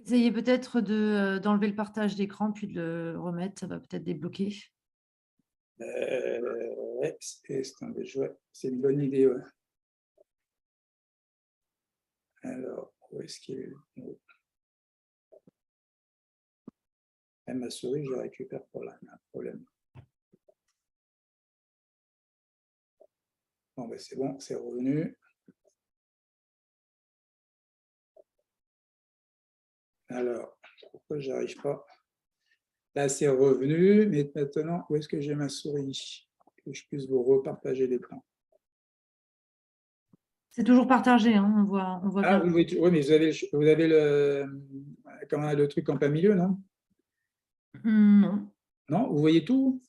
Essayez peut-être d'enlever le partage d'écran, puis de le remettre, ça va peut-être débloquer. Ouais, c'est une bonne idée. Ouais. Alors, où est-ce qu'il est? Même ma souris, je récupère pour là, un problème. Bon, ben c'est bon, c'est revenu. Alors, pourquoi je n'arrive pas? Là, c'est revenu, mais maintenant, où est-ce que j'ai ma souris? Que je puisse vous repartager l'écran. C'est toujours partagé, hein, on voit Ah bien. oui, oui, mais vous avez le truc en plein milieu, non? Non. Non, vous voyez tout?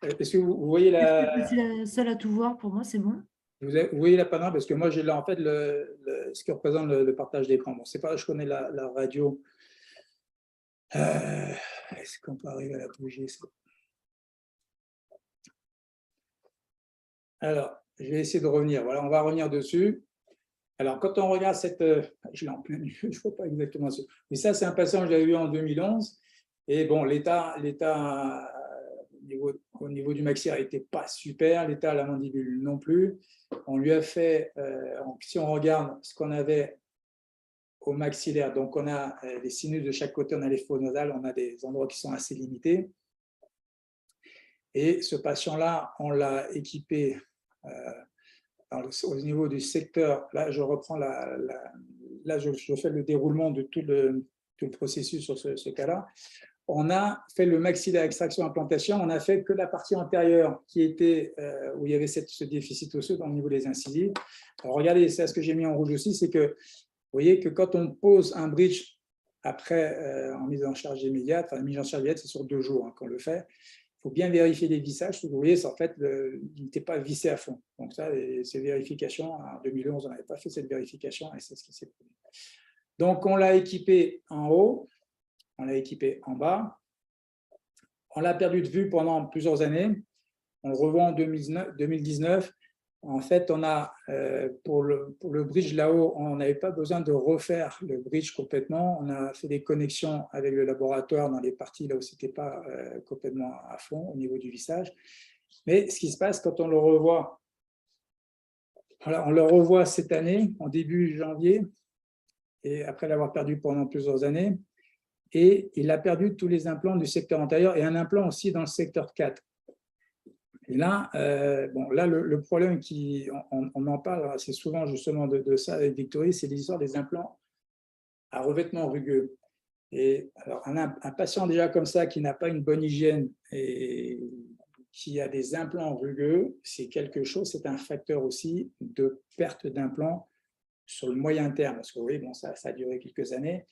Est-ce que vous voyez Je suis la seule à tout voir, pour moi, c'est bon. vous voyez la panorama? Parce que moi, j'ai là, en fait, ce qui représente le partage d'écran. Bon, c'est pas, je connais la radio. Est-ce qu'on peut arriver à la bouger ça? Alors, je vais essayer de revenir. Voilà, on va revenir dessus. Alors, quand on regarde cette... je l'ai en plein milieu, je ne vois pas exactement ça. Mais ça, c'est un patient que j'avais eu en 2011. Et bon, l'état au niveau du maxillaire n'était pas super, l'état à la mandibule non plus. On lui a fait, si on regarde ce qu'on avait au maxillaire, donc on a les sinus de chaque côté, on a les phonodales, on a des endroits qui sont assez limités. Et ce patient-là, on l'a équipé au niveau du secteur. Là, je reprends là, je fais le déroulement de tout le processus sur ce cas-là. On a fait le maxillaire extraction implantation, on n'a fait que la partie antérieure qui était où il y avait ce déficit osseux au niveau des incisives. Alors, regardez, c'est ce que j'ai mis en rouge aussi, c'est que vous voyez que quand on pose un bridge après en mise en charge immédiate, enfin la mise en charge immédiate, c'est sur 2 jours qu'on le fait. Il faut bien vérifier les vissages. Vous voyez, en fait, il n'était pas vissé à fond. Donc ça, ces vérifications, en 2011, on n'avait pas fait cette vérification et c'est ce qui s'est produit. Donc, on l'a équipé en haut, on l'a équipé en bas. On l'a perdu de vue pendant plusieurs années. On le revoit en 2019. En fait, on a, pour le bridge là-haut, on n'avait pas besoin de refaire le bridge complètement. On a fait des connexions avec le laboratoire dans les parties là où ce n'était pas complètement à fond au niveau du vissage. Mais ce qui se passe quand on le revoit, voilà, on le revoit cette année, en début janvier, et après l'avoir perdu pendant plusieurs années, et il a perdu tous les implants du secteur antérieur et un implant aussi dans le secteur 4. Et là, là le problème, on en parle assez souvent justement de ça avec Victory, c'est l'histoire des implants à revêtement rugueux. Et alors, un patient déjà comme ça qui n'a pas une bonne hygiène et qui a des implants rugueux, c'est quelque chose, c'est un facteur aussi de perte d'implants sur le moyen terme. Parce que oui, bon, ça a duré quelques années.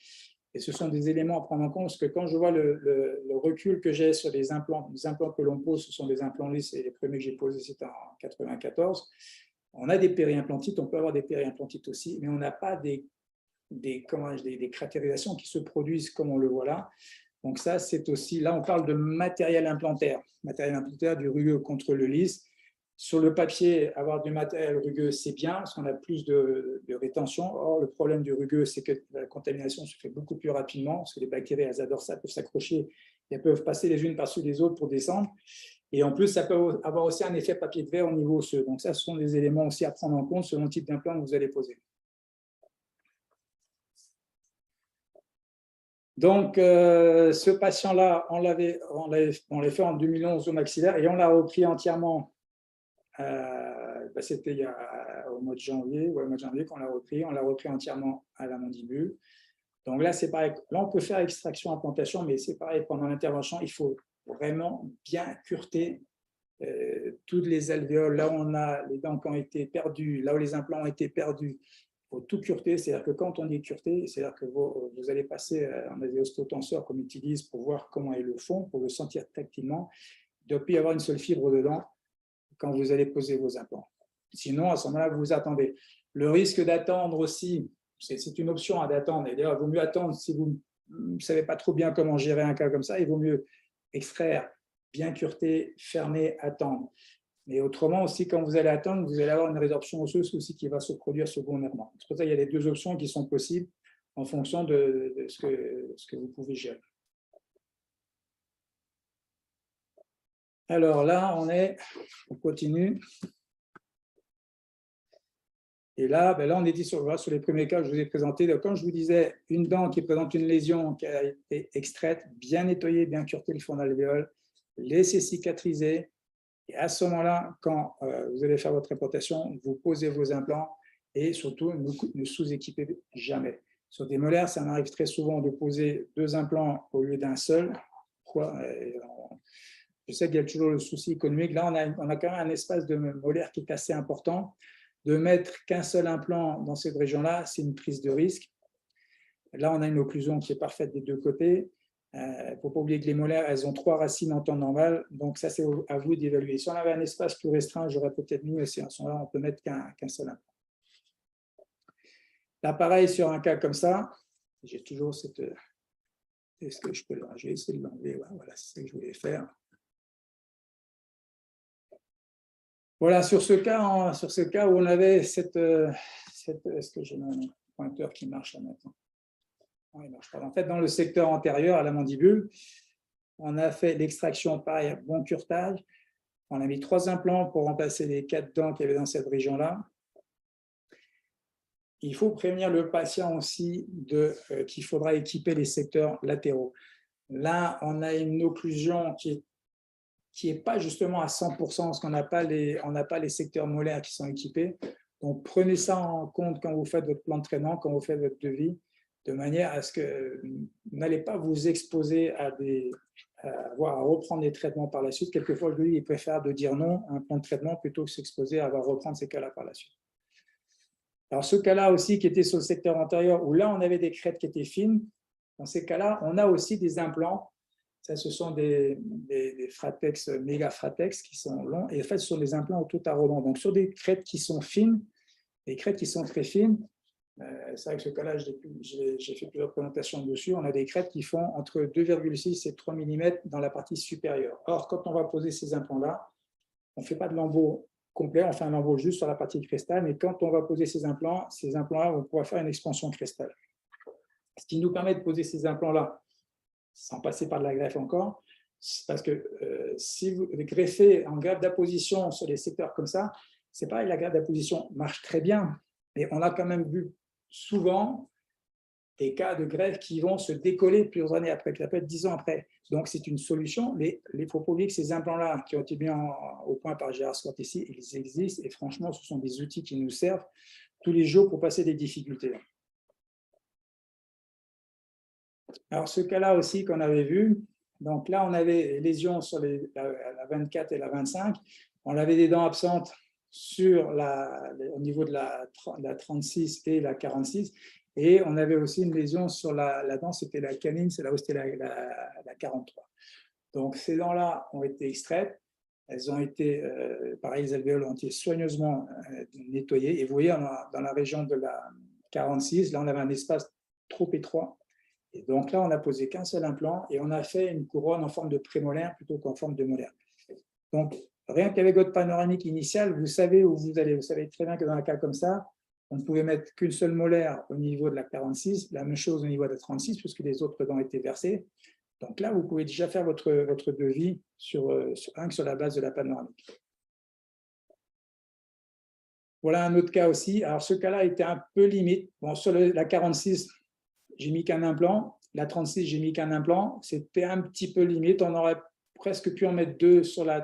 Et ce sont des éléments à prendre en compte, parce que quand je vois le recul que j'ai sur les implants que l'on pose, ce sont des implants lisses, et les premiers que j'ai posés, c'était en 94. On a des périimplantites, on peut avoir des périimplantites aussi, mais on n'a pas des cratérisations qui se produisent comme on le voit là. Donc ça, c'est aussi, là on parle de matériel implantaire du rugueux contre le lisse. Sur le papier, avoir du matériel rugueux, c'est bien, parce qu'on a plus de rétention. Or, le problème du rugueux, c'est que la contamination se fait beaucoup plus rapidement, parce que les bactéries, elles adorent ça, elles peuvent s'accrocher, et elles peuvent passer les unes par-dessus les autres pour descendre. Et en plus, ça peut avoir aussi un effet papier de verre au niveau osseux. Donc ça, ce sont des éléments aussi à prendre en compte selon le type d'implant que vous allez poser. Donc, ce patient-là, on l'a fait en 2011 au maxillaire et on l'a repris entièrement. C'était au mois de janvier qu'on l'a repris. On l'a repris entièrement à la mandibule. Donc là, c'est pareil. Là, on peut faire extraction, implantation, mais c'est pareil. Pendant l'intervention, il faut vraiment bien cureter toutes les alvéoles. Là où on a les dents qui ont été perdues, là où les implants ont été perdus. Il faut tout cureter, c'est-à-dire que quand on dit cureter, c'est-à-dire que vous allez passer en ostéotenseur qu'on utilise pour voir comment est le fond, pour le sentir tactilement. Il ne doit plus y avoir une seule fibre dedans quand vous allez poser vos implants. Sinon, à ce moment-là, vous vous attendez. Le risque d'attendre aussi, c'est une option d'attendre. Et d'ailleurs, il vaut mieux attendre si vous ne savez pas trop bien comment gérer un cas comme ça. Il vaut mieux extraire, bien cureter, fermer, attendre. Mais autrement aussi, quand vous allez attendre, vous allez avoir une résorption osseuse aussi qui va se produire secondairement. C'est pour ça qu'il y a les deux options qui sont possibles en fonction de ce que vous pouvez gérer. Alors là, on continue. Et là, on était sur les premiers cas que je vous ai présentés. Donc, quand je vous disais une dent qui présente une lésion qui a été extraite, bien nettoyée, bien curetée le fond d'alvéole, laissez cicatriser. Et à ce moment-là, quand vous allez faire votre implantation, vous posez vos implants et surtout ne sous-équipez jamais. Sur des molaires, ça m'arrive très souvent de poser 2 implants au lieu d'un seul. Je sais qu'il y a toujours le souci économique. Là, on a quand même un espace de molaire qui est assez important. De mettre qu'un seul implant dans cette région-là, c'est une prise de risque. Là, on a une occlusion qui est parfaite des deux côtés. Il ne faut pas oublier que les molaires, elles ont 3 racines en temps normal. Donc, ça, c'est à vous d'évaluer. Si on avait un espace plus restreint, j'aurais peut-être mis aussi. À ce moment-là, on peut mettre qu'un seul implant. Là, pareil, sur un cas comme ça, j'ai toujours cette... Est-ce que je peux le... Je vais essayer de l'enlever. Voilà, c'est ce que je voulais faire. Voilà, sur ce cas où on avait cette est-ce que j'ai mon pointeur qui marche là maintenant? Non, il marche pas. En fait, dans le secteur antérieur à la mandibule, on a fait l'extraction, pareil, bon curetage. On a mis 3 implants pour remplacer les 4 dents qu'il y avait dans cette région-là. Il faut prévenir le patient aussi qu'il faudra équiper les secteurs latéraux. Là, on a une occlusion qui n'est pas justement à 100%, parce qu'on n'a pas les secteurs molaires qui sont équipés. Donc, prenez ça en compte quand vous faites votre plan de traitement, quand vous faites votre devis, de manière à ce que vous n'allez pas vous exposer à reprendre des traitements par la suite. Quelquefois, lui, il préfère de dire non à un plan de traitement plutôt que s'exposer à reprendre ces cas-là par la suite. Alors, ce cas-là aussi qui était sur le secteur antérieur, où là, on avait des crêtes qui étaient fines, dans ces cas-là, on a aussi des implants. Ça, ce sont des fratex, méga fratex qui sont longs. Et en fait, ce sont des implants au tout à rodant. Donc, sur des crêtes qui sont fines, des crêtes qui sont très fines, c'est vrai que ce cas-là, j'ai fait plusieurs présentations dessus. On a des crêtes qui font entre 2,6 et 3 mm dans la partie supérieure. Or, quand on va poser ces implants-là, on ne fait pas de lambeau complet, on fait un lambeau juste sur la partie cristal. Mais quand on va poser ces implants-là, on pourra faire une expansion cristal. Ce qui nous permet de poser ces implants-là, sans passer par de la greffe encore, parce que si vous greffez en greffe d'apposition sur des secteurs comme ça, c'est pareil, la greffe d'apposition marche très bien, mais on a quand même vu souvent des cas de greffe qui vont se décoller plusieurs années après, ça peut être 10 ans après. Donc, c'est une solution, mais il faut pas oublier que ces implants-là, qui ont été mis au point par Gérard Scott ici, ils existent, et franchement, ce sont des outils qui nous servent tous les jours pour passer des difficultés. Alors, ce cas-là aussi qu'on avait vu, donc là, on avait lésions sur la 24 et la 25, on avait des dents absentes au niveau de la 36 et la 46, et on avait aussi une lésion sur la dent, c'était la canine, c'est là où c'était la 43. Donc, ces dents-là ont été extraites, elles ont été, pareil, les alvéoles ont été soigneusement nettoyées, et vous voyez, dans la région de la 46, là, on avait un espace trop étroit. Et donc là, on n'a posé qu'un seul implant et on a fait une couronne en forme de prémolaire plutôt qu'en forme de molaire. Donc, rien qu'avec votre panoramique initiale, vous savez où vous allez. Vous savez très bien que dans un cas comme ça, on ne pouvait mettre qu'une seule molaire au niveau de la 46, la même chose au niveau de la 36, puisque les autres dents étaient versées. Donc là, vous pouvez déjà faire votre devis sur la base de la panoramique. Voilà un autre cas aussi. Alors, ce cas-là était un peu limite. Bon, sur la 46, j'ai mis qu'un implant. La 36, j'ai mis qu'un implant. C'était un petit peu limite. On aurait presque pu en mettre 2 sur la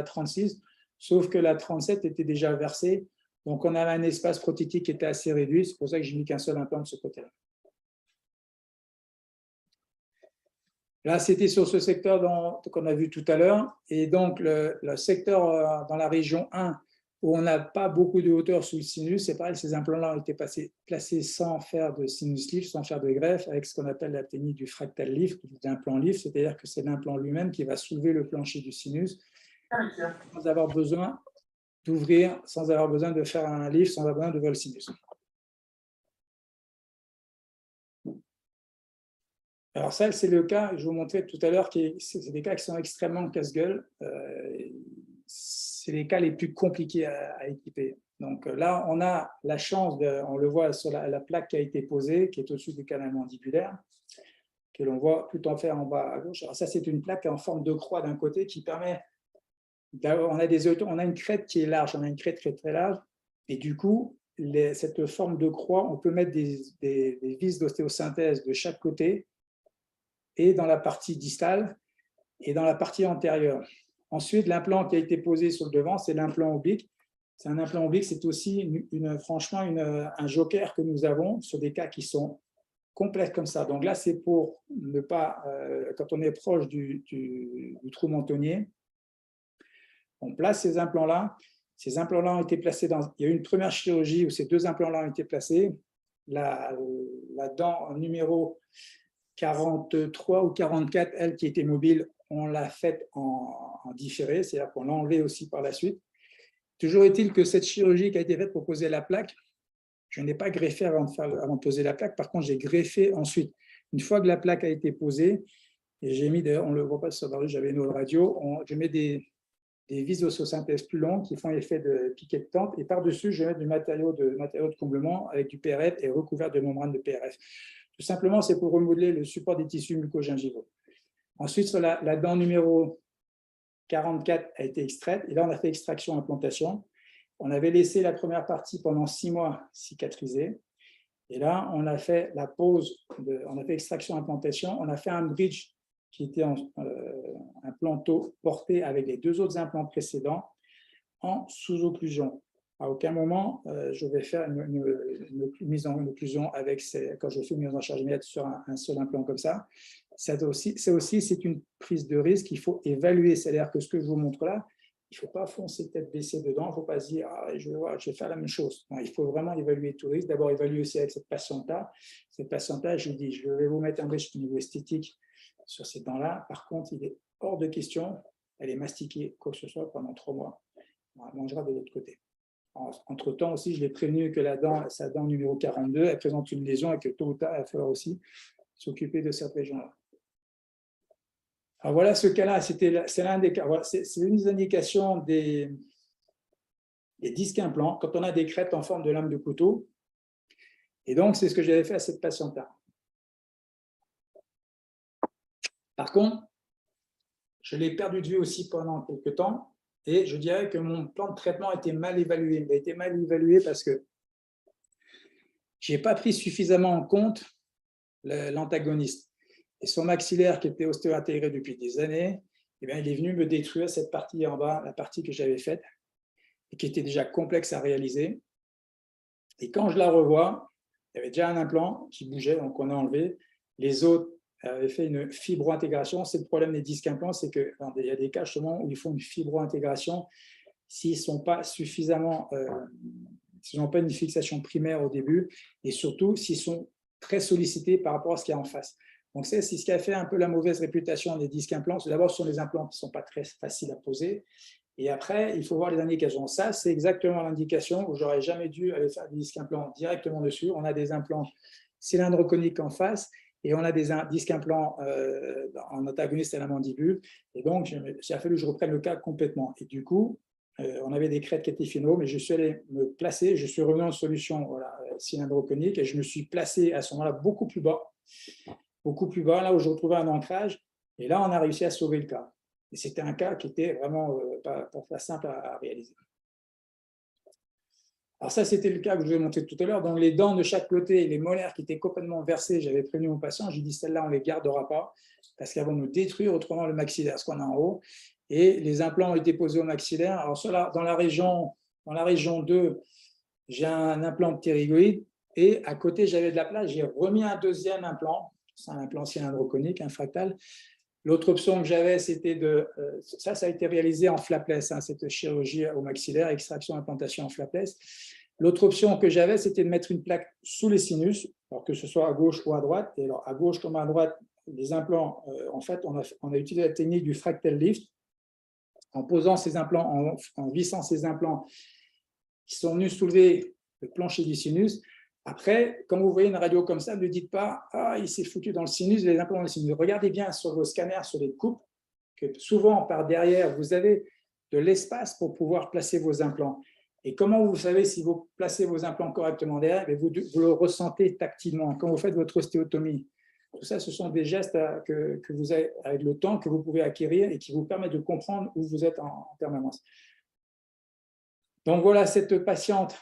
36, sauf que la 37 était déjà versée. Donc, on avait un espace prothétique qui était assez réduit. C'est pour ça que j'ai mis qu'un seul implant de ce côté-là. Là, c'était sur ce secteur qu'on a vu tout à l'heure. Et donc, le secteur dans la région 1, où on n'a pas beaucoup de hauteur sous le sinus, c'est pareil, ces implants-là ont été placés sans faire de sinus lift, sans faire de greffe, avec ce qu'on appelle la technique du fractal lift, d'implant lift, c'est-à-dire que c'est l'implant lui-même qui va soulever le plancher du sinus, sans avoir besoin d'ouvrir sans avoir besoin de faire un lift, sans avoir besoin d'ouvrir le sinus. Alors ça, c'est le cas, je vous montrais tout à l'heure, c'est des cas qui sont extrêmement casse-gueule. C'est les cas les plus compliqués à équiper. Donc là, on a la chance, on le voit sur la plaque qui a été posée, qui est au-dessus du canal mandibulaire, que l'on voit tout en fait en bas à gauche. Alors ça, c'est une plaque en forme de croix d'un côté qui permet, on a une crête qui est large, on a une crête très très large, et du coup, cette forme de croix, on peut mettre des vis d'ostéosynthèse de chaque côté, et dans la partie distale, et dans la partie antérieure. Ensuite, l'implant qui a été posé sur le devant, c'est l'implant oblique. C'est un implant oblique, c'est aussi franchement un joker que nous avons sur des cas qui sont complexes comme ça. Donc là, c'est pour ne pas, quand on est proche du trou mentonnier, on place ces implants-là. Ces implants-là ont été placés il y a eu une première chirurgie où ces deux implants-là ont été placés. La dent numéro 43 ou 44, elle qui était mobile, on l'a faite en différé, c'est-à-dire qu'on l'a enlevée aussi par la suite. Toujours est-il que cette chirurgie qui a été faite pour poser la plaque, je n'ai pas greffé avant de poser la plaque, par contre j'ai greffé ensuite. Une fois que la plaque a été posée, et j'ai mis, on ne le voit pas sur la rue, j'avais une autre radio, je mets des vis d'ossosynthèse plus longues qui font effet de piquet de tempe, et par-dessus, je mets du matériau de comblement avec du PRF et recouvert de membrane de PRF. Tout simplement, c'est pour remodeler le support des tissus mucogingivaux. Ensuite, sur la dent numéro 44 a été extraite, et là, on a fait extraction-implantation. On avait laissé la première partie pendant 6 mois cicatrisée, et là, on a fait la pose, on a fait extraction-implantation, on a fait un bridge qui était un planteau porté avec les deux autres implants précédents en sous-occlusion. À aucun moment, je vais faire une mise en occlusion quand je fais une mise en charge immédiate sur un seul implant comme ça. C'est une prise de risque qu'il faut évaluer. C'est-à-dire que ce que je vous montre là, il ne faut pas foncer tête baissée dedans, il ne faut pas se dire je vais faire la même chose. Non, il faut vraiment évaluer tout risque. D'abord, évaluer aussi avec cette patiente-là. Cette patiente-là, je lui dis je vais vous mettre un bridge au niveau esthétique sur ces dents-là. Par contre, il est hors de question, elle est mastiquée, quoi que ce soit, pendant 3 mois. On mangera de l'autre côté. Entre-temps aussi, je l'ai prévenu que sa dent numéro 42, elle présente une lésion et que tôt ou tard, il va falloir aussi s'occuper de cette région-là. Alors voilà ce cas-là, c'est l'un des cas. Voilà, c'est une des indications des disques implants quand on a des crêtes en forme de lame de couteau. Et donc, c'est ce que j'avais fait à cette patiente-là. Par contre, je l'ai perdu de vue aussi pendant quelques temps. Et je dirais que mon plan de traitement a été mal évalué. Il a été mal évalué parce que je n'ai pas pris suffisamment en compte l'antagoniste. Et son maxillaire, qui était ostéo-intégré depuis des années, eh bien, il est venu me détruire cette partie en bas, la partie que j'avais faite, et qui était déjà complexe à réaliser. Et quand je la revois, il y avait déjà un implant qui bougeait, donc on a enlevé. Les autres avaient fait une fibro-intégration. C'est le problème des disques implants, c'est qu'il y a des cas justement où ils font une fibro-intégration s'ils ne sont pas suffisamment, s'ils n'ont pas une fixation primaire au début, et surtout s'ils sont très sollicités par rapport à ce qu'il y a en face. Donc c'est ce qui a fait un peu la mauvaise réputation des disques implants. D'abord, ce sont des implants qui ne sont pas très faciles à poser. Et après, il faut voir les indications. Ça, c'est exactement l'indication où j'aurais jamais dû aller faire des disques implants directement dessus. On a des implants cylindres coniques en face et on a des disques implants en antagoniste à la mandibule. Et donc, il a fallu que je reprenne le cas complètement. Et du coup, on avait des crêtes qui étaient finaux, mais je suis allé me placer. Je suis revenu en solution cylindre conique et je me suis placé à ce moment-là beaucoup plus bas, là où je retrouvais un ancrage. Et là, on a réussi à sauver le cas. Et c'était un cas qui était vraiment pas simple à réaliser. Alors ça, c'était le cas que je vous ai montré tout à l'heure. Donc les dents de chaque côté, les molaires qui étaient complètement versées, j'avais prévenu mon patient, j'ai dit celles-là, on ne les gardera pas parce qu'elles vont nous détruire autrement le maxillaire, ce qu'on a en haut. Et les implants ont été posés au maxillaire. Alors dans la région 2, j'ai un implant ptérygoïde et à côté, j'avais de la place. J'ai remis un deuxième implant. C'est un implant cylindre conique, un fractal. L'autre option que j'avais, c'était ça a été réalisé en flapless, cette chirurgie au maxillaire, extraction, implantation en flapless. L'autre option que j'avais, c'était de mettre une plaque sous les sinus, alors que ce soit à gauche ou à droite. Et alors, à gauche comme à droite, les implants, en fait, on a utilisé la technique du fractal lift. en posant ces implants, en vissant ces implants qui sont venus soulever le plancher du sinus. Après, quand vous voyez une radio comme ça, ne dites pas « Ah, il s'est foutu dans le sinus, les implants dans le sinus ». Regardez bien sur vos scanners, sur les coupes, que souvent, par derrière, vous avez de l'espace pour pouvoir placer vos implants. Et comment vous savez si vous placez vos implants correctement derrière? Vous le ressentez tactilement quand vous faites votre ostéotomie. Tout ça, ce sont des gestes que vous avez avec le temps, que vous pouvez acquérir et qui vous permettent de comprendre où vous êtes en permanence. Donc voilà, cette patiente,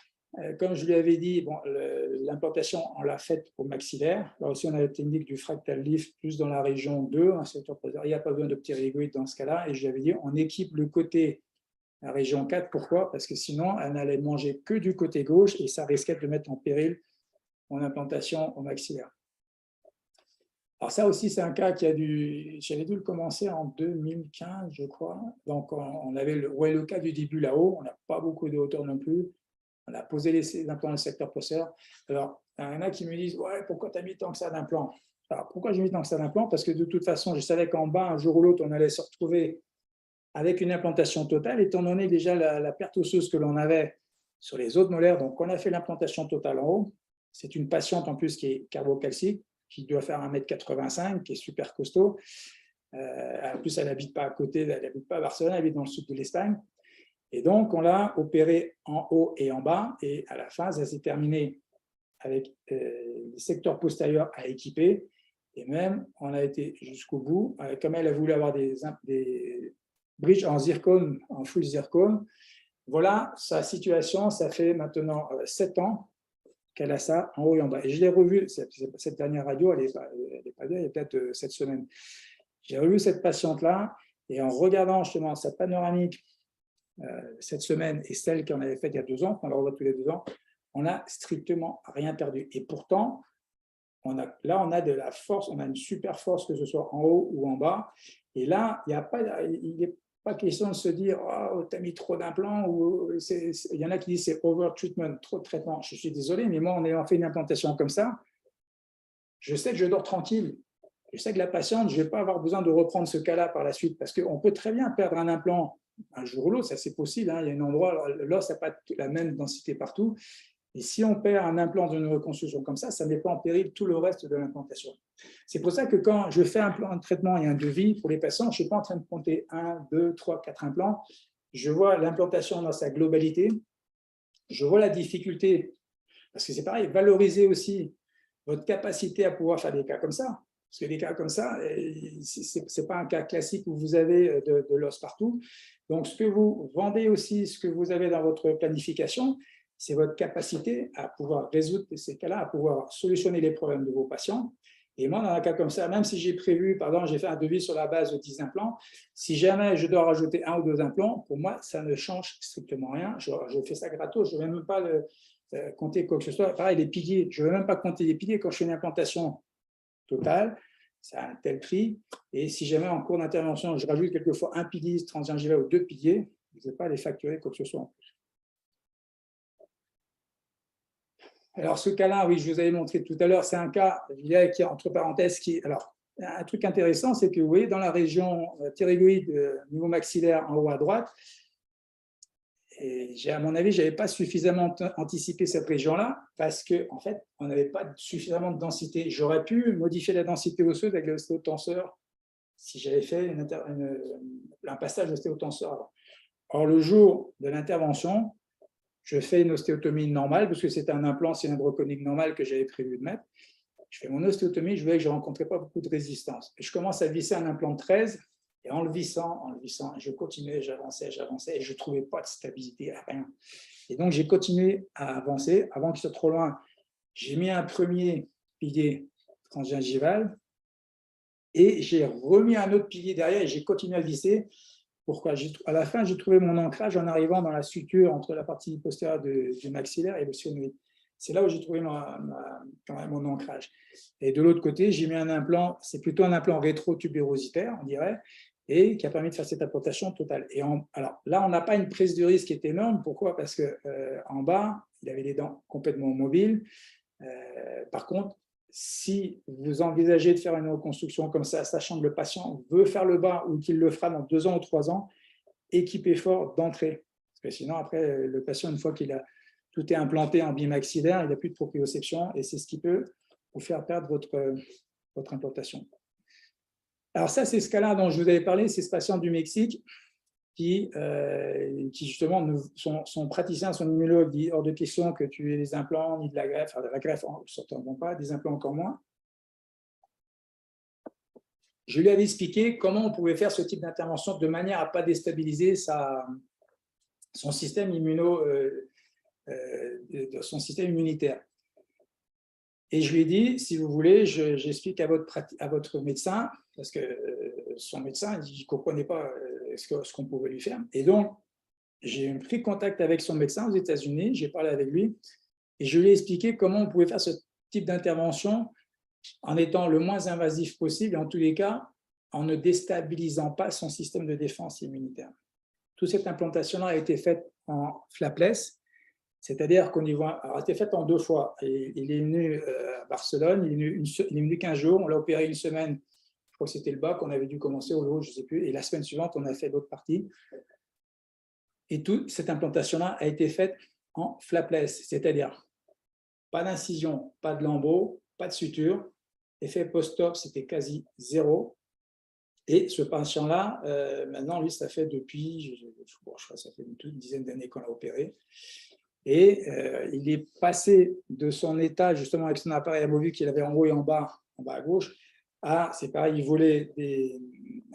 comme je lui avais dit, bon, l'implantation, on l'a faite au maxillaire. Là aussi, on a la technique du fractal lift, plus dans la région 2, il n'y a pas besoin de ptérygoïde dans ce cas-là. Et je lui avais dit, on équipe le côté, la région 4. Pourquoi? Parce que sinon, elle n'allait manger que du côté gauche et ça risquait de mettre en péril mon implantation au maxillaire. Alors ça aussi, c'est un cas qui a dû, j'avais dû le commencer en 2015, je crois. Donc, on avait le cas du début là-haut, on n'a pas beaucoup de hauteur non plus. On a posé les implants dans le secteur postérieur. Alors, il y en a qui me disent « Ouais, pourquoi tu as mis tant que ça d'implants ?» Alors, pourquoi j'ai mis tant que ça d'implants? Parce que de toute façon, je savais qu'en bas, un jour ou l'autre, on allait se retrouver avec une implantation totale, étant donné déjà la perte osseuse que l'on avait sur les autres molaires. Donc, on a fait l'implantation totale en haut. C'est une patiente en plus qui est carbocalcique, qui doit faire 1,85 m, qui est super costaud. En plus, elle n'habite pas à côté, elle n'habite pas à Barcelone, elle habite dans le sud de l'Espagne. Et donc, on l'a opérée en haut et en bas. Et à la fin, ça s'est terminé avec les secteurs postérieurs à équiper. Et même, on a été jusqu'au bout. Comme elle a voulu avoir des bridges en zircone, en full zircone, voilà sa situation. Ça fait maintenant 7 ans qu'elle a ça en haut et en bas. Et je l'ai revu, cette dernière radio, elle n'est pas bien, il y a peut-être 7 semaines. J'ai revu cette patiente-là, et en regardant justement sa panoramique cette semaine et celle qu'on avait faite il y a 2 ans, qu'on la revoit tous les 2 ans, on n'a strictement rien perdu. Et pourtant, là, on a de la force, on a une super force, que ce soit en haut ou en bas. Et là, il n'est pas question de se dire « Oh, tu as mis trop d'implants » ou il y en a qui disent « c'est over-treatment, trop de traitement ». Je suis désolé, mais moi, en ayant fait une implantation comme ça, je sais que je dors tranquille. Je sais que la patiente, je ne vais pas avoir besoin de reprendre ce cas-là par la suite, parce qu'on peut très bien perdre un implant un jour ou l'autre, ça c'est possible. Hein. Il y a un endroit, l'os n'a pas la même densité partout. Et si on perd un implant d'une reconstruction comme ça met pas en péril tout le reste de l'implantation. C'est pour ça que quand je fais un plan de traitement et un devis pour les patients, je ne suis pas en train de compter 1, 2, 3, 4 implants. Je vois l'implantation dans sa globalité. Je vois la difficulté, parce que c'est pareil, valoriser aussi votre capacité à pouvoir faire des cas comme ça. Parce que des cas comme ça, ce n'est pas un cas classique où vous avez de l'os partout. Donc, ce que vous vendez aussi, ce que vous avez dans votre planification, c'est votre capacité à pouvoir résoudre ces cas-là, à pouvoir solutionner les problèmes de vos patients. Et moi, dans un cas comme ça, même si j'ai prévu, pardon, j'ai fait un devis sur la base de 10 implants, si jamais je dois rajouter 1 ou 2 implants, pour moi, ça ne change strictement rien. Je fais ça gratos, je ne vais même pas compter quoi que ce soit. Pareil, les piliers, je ne vais même pas compter les piliers quand je fais une implantation totale. Ça a un tel prix. Et si jamais en cours d'intervention, je rajoute quelquefois un pilier transgingival ou 2 piliers, je ne vais pas les facturer quoi que ce soit en plus. Alors, ce cas-là, oui, je vous avais montré tout à l'heure, c'est un cas, qui est entre parenthèses, alors, un truc intéressant, c'est que vous voyez, dans la région thyroïde, niveau maxillaire en haut à droite, et à mon avis, je n'avais pas suffisamment anticipé cette région-là parce qu'en fait, on n'avait pas suffisamment de densité. J'aurais pu modifier la densité osseuse avec l'ostéotenseur si j'avais fait un passage d'ostéotenseur avant. Or, le jour de l'intervention, je fais une ostéotomie normale parce que c'est un implant cylindro conique normal que j'avais prévu de mettre. Je fais mon ostéotomie, je voyais que je ne rencontrais pas beaucoup de résistance. Et je commence à visser un implant de 13. Et en le vissant, je continuais, j'avançais, et je ne trouvais pas de stabilité, rien. Et donc, j'ai continué à avancer. Avant qu'il soit trop loin, j'ai mis un premier pilier transgingival et j'ai remis un autre pilier derrière et j'ai continué à visser. Pourquoi? À la fin, j'ai trouvé mon ancrage en arrivant dans la suture entre la partie postérieure du maxillaire et le sphenoïde. C'est là où j'ai trouvé mon ancrage. Et de l'autre côté, j'ai mis un implant, c'est plutôt un implant rétro-tubérositaire, on dirait, et qui a permis de faire cette implantation totale. Et alors là, on n'a pas une prise de risque qui est énorme. Pourquoi? Parce qu'en bas, il avait les dents complètement mobiles. Par contre, si vous envisagez de faire une reconstruction comme ça, sachant que le patient veut faire le bas ou qu'il le fera dans 2 ans ou 3 ans, équipé fort d'entrée. Parce que sinon, après, le patient, une fois qu'il a tout est implanté en bimaxillaire, il n'a plus de proprioception et c'est ce qui peut vous faire perdre votre implantation. Alors ça, c'est ce cas-là dont je vous avais parlé, c'est ce patient du Mexique qui justement, son praticien, son immunologue dit hors de question que tu aies des implants, ni de la greffe, enfin de la greffe, on ne s'entend pas, des implants encore moins. Je lui avais expliqué comment on pouvait faire ce type d'intervention de manière à ne pas déstabiliser son système son système immunitaire. Et je lui ai dit, si vous voulez, j'explique à votre médecin, parce que son médecin, il ne comprenait pas ce qu'on pouvait lui faire. Et donc, j'ai pris contact avec son médecin aux États-Unis, j'ai parlé avec lui, et je lui ai expliqué comment on pouvait faire ce type d'intervention en étant le moins invasif possible, et en tous les cas, en ne déstabilisant pas son système de défense immunitaire. Toute cette implantation-là a été faite en flapless, c'est-à-dire qu'on y voit, alors, a été faite en 2 fois. Et il est venu à Barcelone, il est venu 15 jours, on l'a opéré une semaine, je crois que c'était le bas qu'on avait dû commencer, au haut, je ne sais plus, et la semaine suivante, on a fait l'autre partie. Et toute cette implantation-là a été faite en flapless, c'est-à-dire pas d'incision, pas de lambeau, pas de suture. Effet post-op, c'était quasi 0. Et ce patient-là, maintenant, lui, ça fait depuis, je crois que ça fait une dizaine d'années qu'on l'a opéré. Et il est passé de son état, justement, avec son appareil amovible qu'il avait en haut et en bas à gauche, c'est pareil, il voulait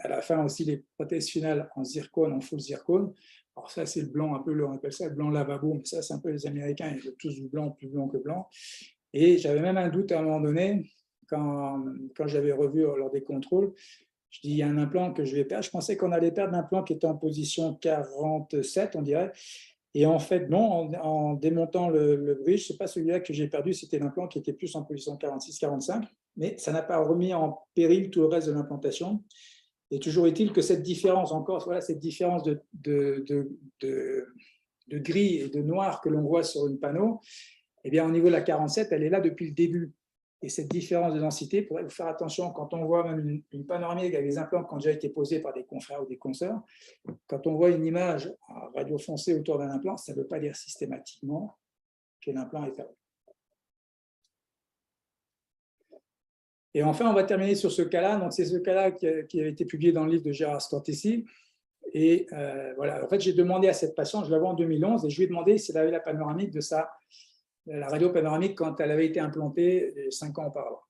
à la fin aussi les prothèses finales en zircone, en full zircone. Alors ça, c'est le blanc, un peu, on appelle ça le blanc lavabo, mais ça, c'est un peu les Américains, ils veulent tous du blanc, plus blanc que blanc. Et j'avais même un doute à un moment donné, quand j'avais revu lors des contrôles, je dis, il y a un implant que je vais perdre. Je pensais qu'on allait perdre l'implant qui était en position 47, on dirait. Et en fait, non, en démontant le bridge, ce n'est pas celui-là que j'ai perdu, c'était l'implant qui était plus en position 46-45, mais ça n'a pas remis en péril tout le reste de l'implantation. Et toujours est-il que cette différence, encore, voilà, cette différence de gris et de noir que l'on voit sur une panneau, eh bien, au niveau de la 47, elle est là depuis le début. Et cette différence de densité, pour vous faire attention, quand on voit même une panoramique avec des implants qui ont déjà été posés par des confrères ou des consoeurs, quand on voit une image à radio foncée autour d'un implant, ça ne veut pas dire systématiquement que l'implant est perdu. Et enfin, on va terminer sur ce cas-là. Donc, c'est ce cas-là qui a été publié dans le livre de Gérard Stantessi. Et voilà, en fait, j'ai demandé à cette patiente, je l'avais en 2011, et je lui ai demandé si elle avait la panoramique de la radio panoramique quand elle avait été implantée 5 ans auparavant.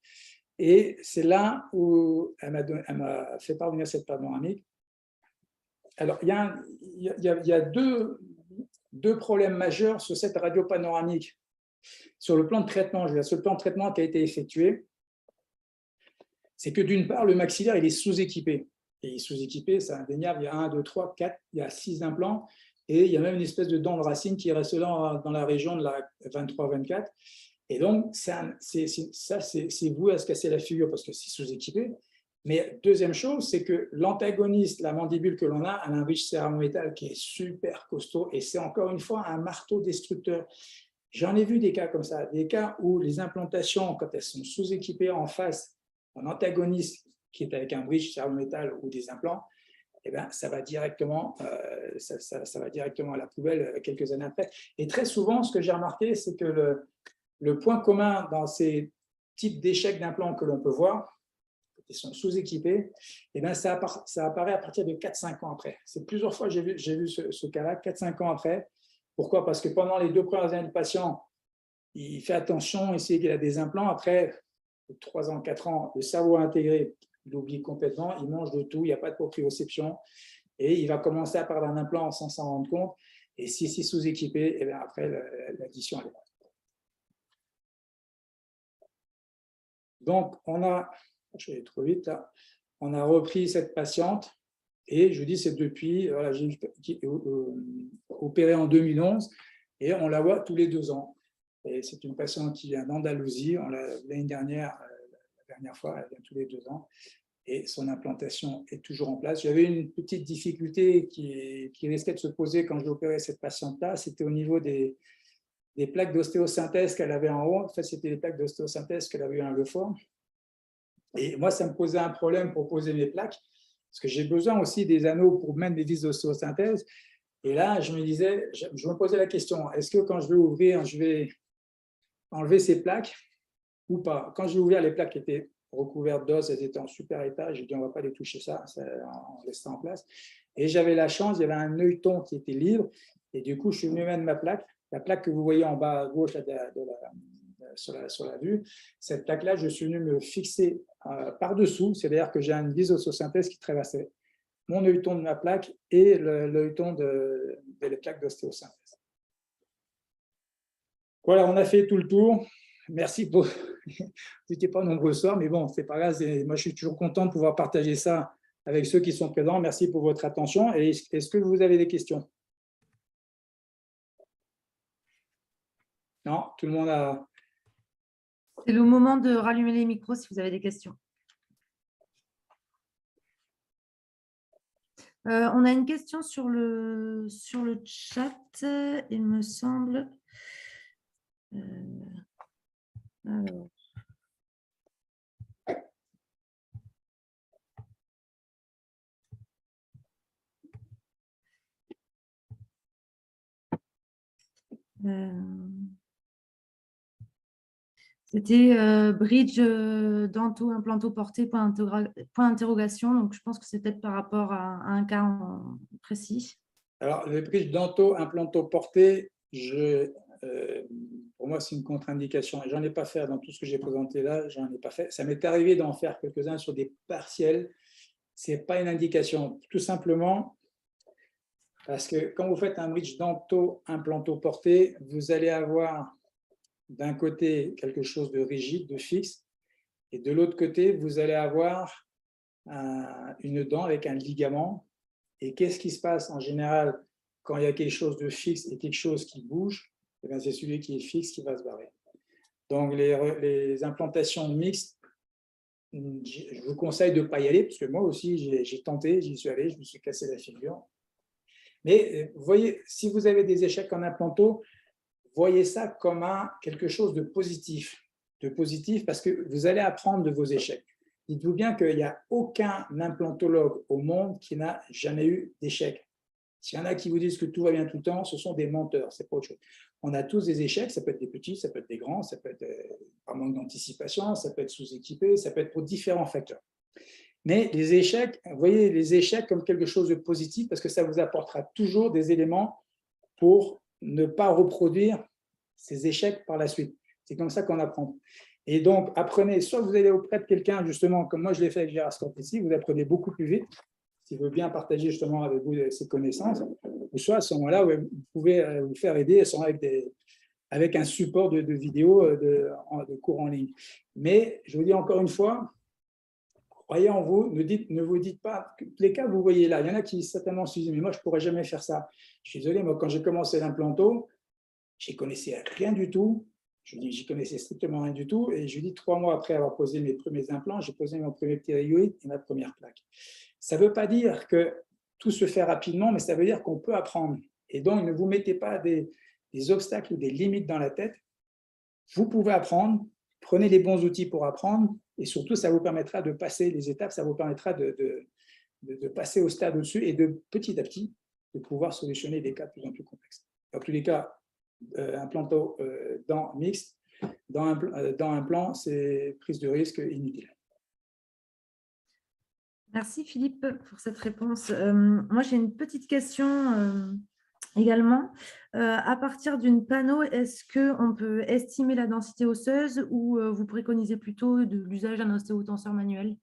Et c'est là où elle m'a fait parvenir cette panoramique. Alors, il y a deux problèmes majeurs sur cette radio panoramique. Sur le plan de traitement, je veux dire, sur le plan de traitement qui a été effectué, c'est que d'une part, le maxillaire, il est sous-équipé. Et il est sous-équipé, c'est indéniable, il y a 1, 2, 3, 4, il y a 6 implants. Et il y a même une espèce de dent de racine qui reste là dans la région de la 23-24. Et donc, c'est vous à se casser la figure parce que c'est sous-équipé. Mais deuxième chose, c'est que l'antagoniste, la mandibule que l'on a un bridge céramo-métal qui est super costaud et c'est encore une fois un marteau destructeur. J'en ai vu des cas comme ça, des cas où les implantations, quand elles sont sous-équipées en face d'un antagoniste qui est avec un bridge céramo-métal ou des implants, eh bien, ça va directement à la poubelle quelques années après. Et très souvent, ce que j'ai remarqué, c'est que le point commun dans ces types d'échecs d'implants que l'on peut voir, qui sont sous-équipés, eh bien, ça apparaît à partir de 4-5 ans après. C'est plusieurs fois que j'ai vu ce cas-là, 4-5 ans après. Pourquoi? Parce que pendant les 2 premières années du patient, il fait attention, il sait qu'il a des implants. Après 3 ans, 4 ans, le cerveau intégré, il oublie complètement, il mange de tout, il n'y a pas de proprioception, et il va commencer à perdre un implant sans s'en rendre compte. Et si c'est sous-équipé, eh bien après, l'addition est là. Donc, je vais aller trop vite là, on a repris cette patiente, et je vous dis, c'est depuis, voilà, j'ai opéré en 2011, et on la voit tous les 2 ans. Et c'est une patiente qui vient d'Andalousie, l'année dernière, la dernière fois, elle vient tous les 2 ans, et son implantation est toujours en place. J'avais une petite difficulté qui risquait de se poser quand j'ai opéré cette patiente-là, c'était au niveau des plaques d'ostéosynthèse qu'elle avait en haut. En fait, c'était les plaques d'ostéosynthèse qu'elle avait eu un Lefort. Et moi, ça me posait un problème pour poser mes plaques, Parce que j'ai besoin aussi des anneaux pour mettre des vis d'ostéosynthèse. Et là, je me posais la question, est-ce que quand je vais ouvrir, je vais enlever ces plaques ou pas? Quand j'ai ouvert, les plaques étaient recouvertes d'os, elles étaient en super état. J'ai dit, on ne va pas les toucher ça, on laisse ça en place. Et j'avais la chance, il y avait un œilleton qui était libre. Et du coup, je suis venu mettre ma plaque. La plaque que vous voyez en bas à gauche sur la vue, cette plaque-là, je suis venu me fixer par-dessous. C'est-à-dire que j'ai une vis d'ossosynthèse qui traversait mon œilleton de ma plaque et l'œilleton de la plaque d'ostéosynthèse. Voilà, on a fait tout le tour. Merci pour. Vous n'étiez pas nombreux ce soir, mais bon, c'est pas grave. Moi, je suis toujours content de pouvoir partager ça avec ceux qui sont présents. Merci pour votre attention. Et est-ce que vous avez des questions? Non, tout le monde a. C'est le moment de rallumer les micros si vous avez des questions. On a une question sur le chat, il me semble. Alors. C'était bridge dento implanto porté, point d'interrogation. Donc, je pense que c'est peut-être par rapport à un cas précis. Alors, les bridges dento implanto porté, pour moi, c'est une contre-indication. J'en ai pas fait dans tout ce que j'ai présenté là, j'en ai pas fait. Ça m'est arrivé d'en faire quelques-uns sur des partiels. C'est pas une indication, tout simplement parce que quand vous faites un bridge dento implanto porté, vous allez avoir d'un côté quelque chose de rigide, de fixe, et de l'autre côté, vous allez avoir une dent avec un ligament. Et qu'est-ce qui se passe en général quand il y a quelque chose de fixe et quelque chose qui bouge? C'est celui qui est fixe qui va se barrer. Donc, les implantations mixtes, je vous conseille de ne pas y aller, parce que moi aussi, j'ai tenté, j'y suis allé, je me suis cassé la figure. Mais vous voyez, si vous avez des échecs en implanto, voyez ça comme quelque chose de positif parce que vous allez apprendre de vos échecs. Dites-vous bien qu'il n'y a aucun implantologue au monde qui n'a jamais eu d'échec. S'il y en a qui vous disent que tout va bien tout le temps, ce sont des menteurs, c'est pas autre chose. On a tous des échecs, ça peut être des petits, ça peut être des grands, ça peut être par manque d'anticipation, ça peut être sous-équipé, ça peut être pour différents facteurs. Mais les échecs, voyez les échecs comme quelque chose de positif parce que ça vous apportera toujours des éléments pour ne pas reproduire ces échecs par la suite. C'est comme ça qu'on apprend. Et donc, apprenez, soit vous allez auprès de quelqu'un, justement, comme moi je l'ai fait avec Gérard Scott ici, vous apprenez beaucoup plus vite, s'il veut bien partager justement avec vous ses connaissances, ou soit à ce moment-là, vous pouvez vous faire aider avec un support de vidéos, de cours en ligne. Mais je vous dis encore une fois, croyez en vous, ne vous dites pas, les cas que vous voyez là, il y en a qui certainement se disent, mais moi je ne pourrais jamais faire ça. Je suis désolé, moi quand j'ai commencé l'implanto, je n'y connaissais rien du tout. Je dis, j'y connaissais strictement rien du tout. Et je lui dis, 3 mois après avoir posé mes premiers implants, j'ai posé mon premier ptérygoïde et ma première plaque. Ça ne veut pas dire que tout se fait rapidement, mais ça veut dire qu'on peut apprendre. Et donc, ne vous mettez pas des obstacles ou des limites dans la tête. Vous pouvez apprendre, prenez les bons outils pour apprendre, et surtout, ça vous permettra de passer les étapes, ça vous permettra de passer au stade au-dessus et de petit à petit, de pouvoir solutionner des cas de plus en plus complexes. Dans tous les cas, implanto dents mixtes, dans un plan, c'est prise de risque inutile. Merci Philippe pour cette réponse. Moi, j'ai une petite question également. À partir d'une panneau, est-ce qu'on peut estimer la densité osseuse ou vous préconisez plutôt de l'usage d'un ostéotenseur manuel?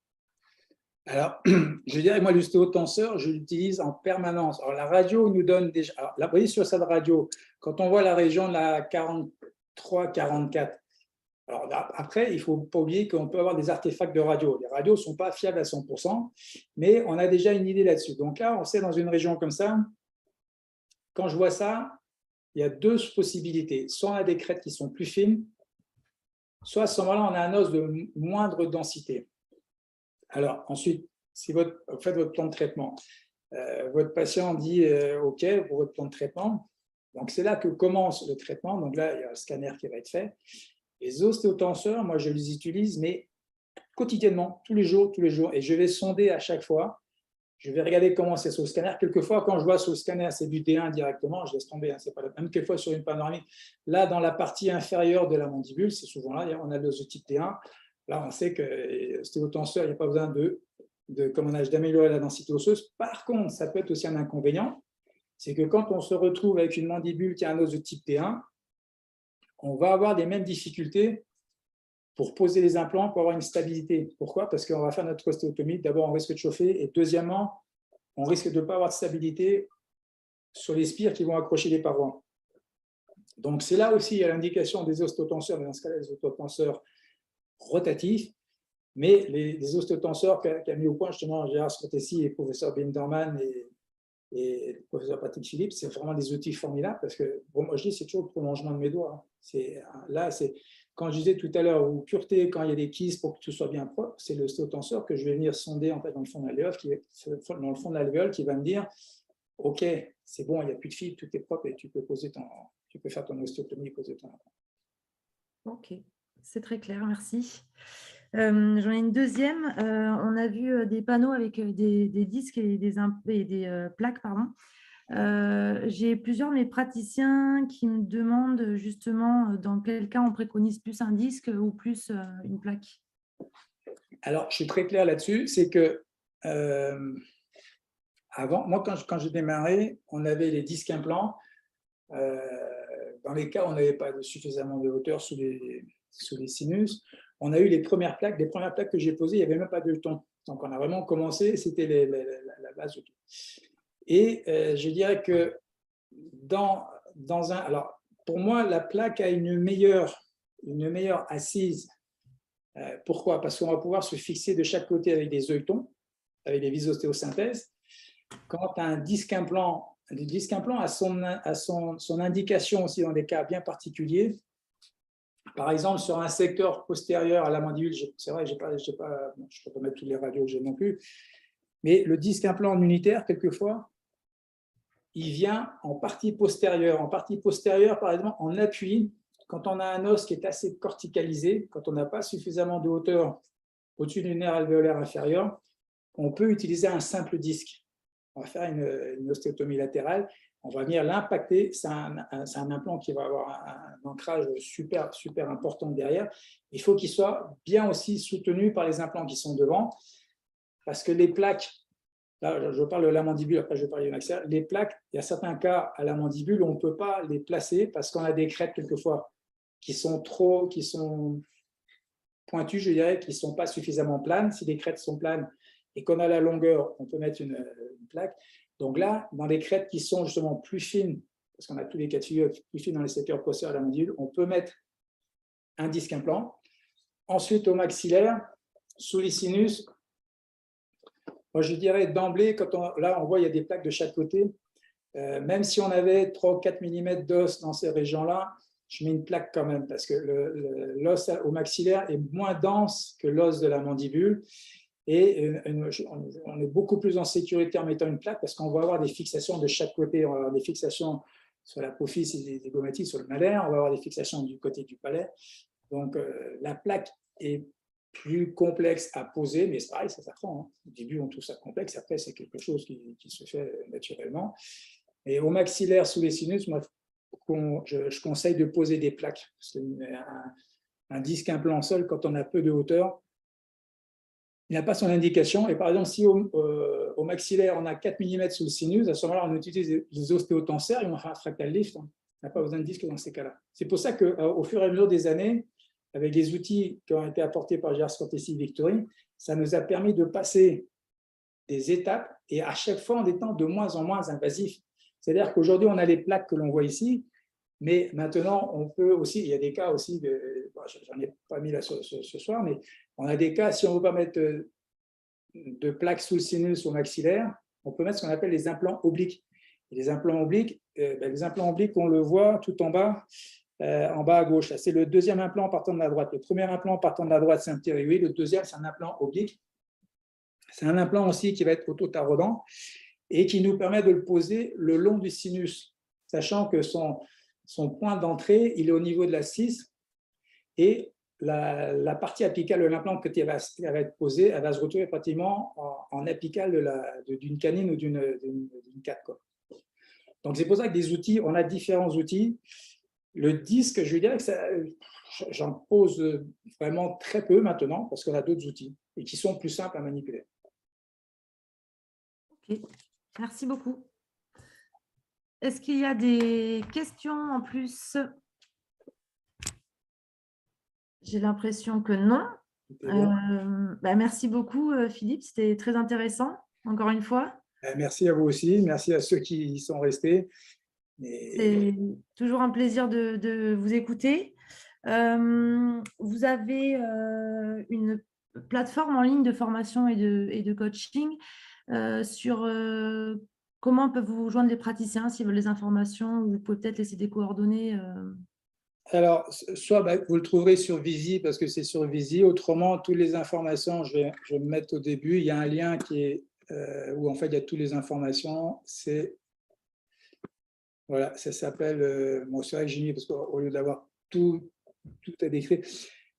Alors, je dirais, moi, l'ostéotenseur, je l'utilise en permanence. Alors, la radio nous donne déjà… Alors, là, vous voyez sur cette radio, quand on voit la région de la 43-44, alors après, il ne faut pas oublier qu'on peut avoir des artefacts de radio. Les radios ne sont pas fiables à 100%, mais on a déjà une idée là-dessus. Donc là, on sait dans une région comme ça, quand je vois ça, il y a 2 possibilités. Soit on a des crêtes qui sont plus fines, soit à ce moment-là, on a un os de moindre densité. Alors ensuite, si vous faites votre plan de traitement, votre patient dit OK pour votre plan de traitement. Donc c'est là que commence le traitement. Donc là, il y a un scanner qui va être fait. Les ostéotenseurs, moi je les utilise, mais quotidiennement, tous les jours, et je vais sonder à chaque fois. Je vais regarder comment c'est sur le scanner. Quelquefois, quand je vois sur le scanner, c'est du D1 directement, je laisse tomber, hein, c'est pas la même. Quelquefois, sur une panoramique, là, dans la partie inférieure de la mandibule, c'est souvent là, on a l'osotype T1. Là, on sait que ostéotenseur, il n'y a pas besoin d'améliorer la densité osseuse. Par contre, ça peut être aussi un inconvénient, c'est que quand on se retrouve avec une mandibule qui a un os de type T1, on va avoir les mêmes difficultés pour poser les implants, pour avoir une stabilité. Pourquoi? Parce qu'on va faire notre ostéotomie. D'abord, on risque de chauffer. Et deuxièmement, on risque de ne pas avoir de stabilité sur les spires qui vont accrocher les parois. Donc, c'est là aussi l'indication des ostéotenseurs, mais dans ce cas-là, les ostéotenseurs rotatifs. Mais les ostéotenseurs qu'a mis au point justement Gérard Scotesi et le professeur Binderman et le professeur Patrick Philippe, c'est vraiment des outils formidables parce que, bon, moi je dis, c'est toujours le prolongement de mes doigts. Là, c'est quand je disais tout à l'heure, ou pureté, quand il y a des kystes pour que tout soit bien propre, c'est l'ostéotenseur que je vais venir sonder en fait, dans le fond de l'alvéole qui va me dire, OK, c'est bon, il n'y a plus de fibres, tout est propre et tu peux faire ton ostéotomie et poser ton implant. OK, c'est très clair, merci. J'en ai une deuxième. On a vu des panneaux avec des disques et des plaques, pardon. J'ai plusieurs de mes praticiens qui me demandent justement dans quel cas on préconise plus un disque ou plus une plaque. Alors, je suis très clair là-dessus, c'est que avant, moi, quand j'ai démarré, on avait les disques implants. Dans les cas où on n'avait pas suffisamment de hauteur sous les sinus, on a eu les premières plaques. Les premières plaques que j'ai posées, il n'y avait même pas de ton. Donc, on a vraiment commencé, c'était la base de tout. Et je dirais que alors, pour moi, la plaque a une meilleure assise. Pourquoi? Parce qu'on va pouvoir se fixer de chaque côté avec des œilletons, avec des vis ostéosynthèse. Quand un disque implant, le disque implant a son indication aussi dans des cas bien particuliers. Par exemple, sur un secteur postérieur à la mandibule, c'est vrai, je ne peux pas mettre toutes les radios que j'ai non plus, mais le disque implant unitaire, quelquefois, il vient en partie postérieure. En partie postérieure, par exemple, en appui, quand on a un os qui est assez corticalisé, quand on n'a pas suffisamment de hauteur au-dessus du nerf alvéolaire inférieur, on peut utiliser un simple disque. On va faire une ostéotomie latérale, on va venir l'impacter. C'est un implant qui va avoir un ancrage super, super important derrière. Il faut qu'il soit bien aussi soutenu par les implants qui sont devant, parce que les plaques, là je parle de la mandibule, après je vais parler du maxillaire, les plaques, il y a certains cas à la mandibule où on ne peut pas les placer parce qu'on a des crêtes quelquefois qui sont pointues, je dirais, qui ne sont pas suffisamment planes. Si les crêtes sont planes et qu'on a la longueur, on peut mettre une plaque. Donc là, dans les crêtes qui sont justement plus fines, parce qu'on a tous les cas de figure plus fines dans les secteurs postérieurs de la mandibule, on peut mettre un disque implant. Ensuite, au maxillaire, sous les sinus, moi je dirais d'emblée, là on voit il y a des plaques de chaque côté, même si on avait 3 ou 4 mm d'os dans ces régions-là, je mets une plaque quand même, parce que l'os au maxillaire est moins dense que l'os de la mandibule. Et on est beaucoup plus en sécurité en mettant une plaque parce qu'on va avoir des fixations de chaque côté. On va avoir des fixations sur l'apophyse et des gomatites, sur le malaire. On va avoir des fixations du côté du palais. Donc, la plaque est plus complexe à poser, mais c'est pareil, ça s'apprend. Hein. Au début, on trouve ça complexe. Après, c'est quelque chose qui se fait naturellement. Et au maxillaire, sous les sinus, moi, je conseille de poser des plaques. Parce qu'un disque implant seul, quand on a peu de hauteur, il n'a pas son indication. Et par exemple, si au maxillaire, on a 4 mm sous le sinus, à ce moment-là, on utilise les ostéotenseurs et on fait un fractal lift. On n'a pas besoin de disque dans ces cas-là. C'est pour ça qu'au fur et à mesure des années, avec les outils qui ont été apportés par Gérard Scotesi Victory, ça nous a permis de passer des étapes et à chaque fois en étant de moins en moins invasif. C'est-à-dire qu'aujourd'hui, on a les plaques que l'on voit ici, mais maintenant, on peut aussi, il y a des cas aussi, j'en ai pas mis là ce soir, mais on a des cas, si on ne veut pas mettre de plaques sous le sinus ou maxillaire, on peut mettre ce qu'on appelle les implants obliques. Et les implants obliques, on le voit tout en bas à gauche. C'est le deuxième implant partant de la droite. Le premier implant partant de la droite, c'est un ptérygoïde. Le deuxième, c'est un implant oblique. C'est un implant aussi qui va être auto-taraudant et qui nous permet de le poser le long du sinus, sachant que son point d'entrée, il est au niveau de la 6 et la partie apicale de l'implant qui va être posée, elle va se retrouver pratiquement en apicale d'une canine ou d'une cat, quoi. Donc, c'est pour ça que des outils, on a différents outils. Le disque, je veux dire que j'en pose vraiment très peu maintenant parce qu'on a d'autres outils et qui sont plus simples à manipuler. Ok, merci beaucoup. Est-ce qu'il y a des questions en plus? J'ai l'impression que non. Merci beaucoup, Philippe. C'était très intéressant, encore une fois. Merci à vous aussi. Merci à ceux qui y sont restés. C'est toujours un plaisir de vous écouter. Vous avez une plateforme en ligne de formation et de coaching sur comment peuvent vous joindre les praticiens s'ils veulent des informations, ou vous pouvez peut-être laisser des coordonnées. Alors, soit vous le trouverez sur Visi parce que c'est sur Visi. Autrement, toutes les informations, je vais me mettre au début. Il y a un lien qui est où en fait il y a toutes les informations. Voilà, ça s'appelle. Bon, c'est vrai que j'ai mis parce qu'au lieu d'avoir tout à décrire.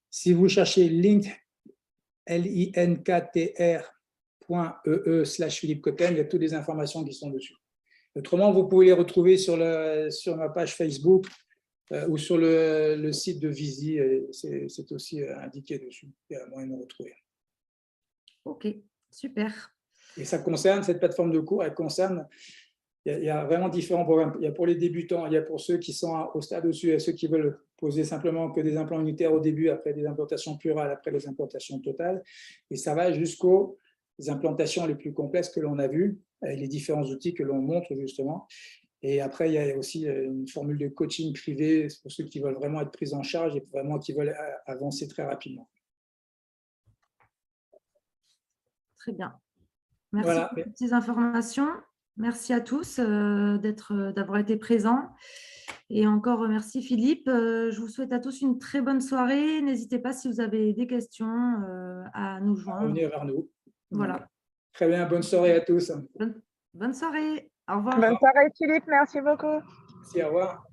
Si vous cherchez linktr.ee/Philippe Cotten, il y a toutes les informations qui sont dessus. Autrement, vous pouvez les retrouver sur ma page Facebook ou sur le site de Visi. C'est aussi indiqué dessus. Il y a moyen de le retrouver. Ok, super. Et ça concerne, cette plateforme de cours, elle concerne. Il y a vraiment différents programmes. Il y a pour les débutants, il y a pour ceux qui sont au stade au-dessus, il y a ceux qui veulent poser simplement que des implants unitaires au début, après des implantations plurales, après des implantations totales. Et ça va jusqu'aux implantations les plus complexes que l'on a vues, avec les différents outils que l'on montre justement. Et après, il y a aussi une formule de coaching privé pour ceux qui veulent vraiment être pris en charge et vraiment qui veulent avancer très rapidement. Très bien. Merci Voilà. pour toutes ces informations. Merci à tous d'avoir été présents. Et encore merci Philippe. Je vous souhaite à tous une très bonne soirée. N'hésitez pas, si vous avez des questions, à nous joindre. Revenir vers nous. Voilà. Très bien, bonne soirée à tous. Bonne soirée. Au revoir. Bonne soirée Philippe, merci beaucoup. Merci, au revoir.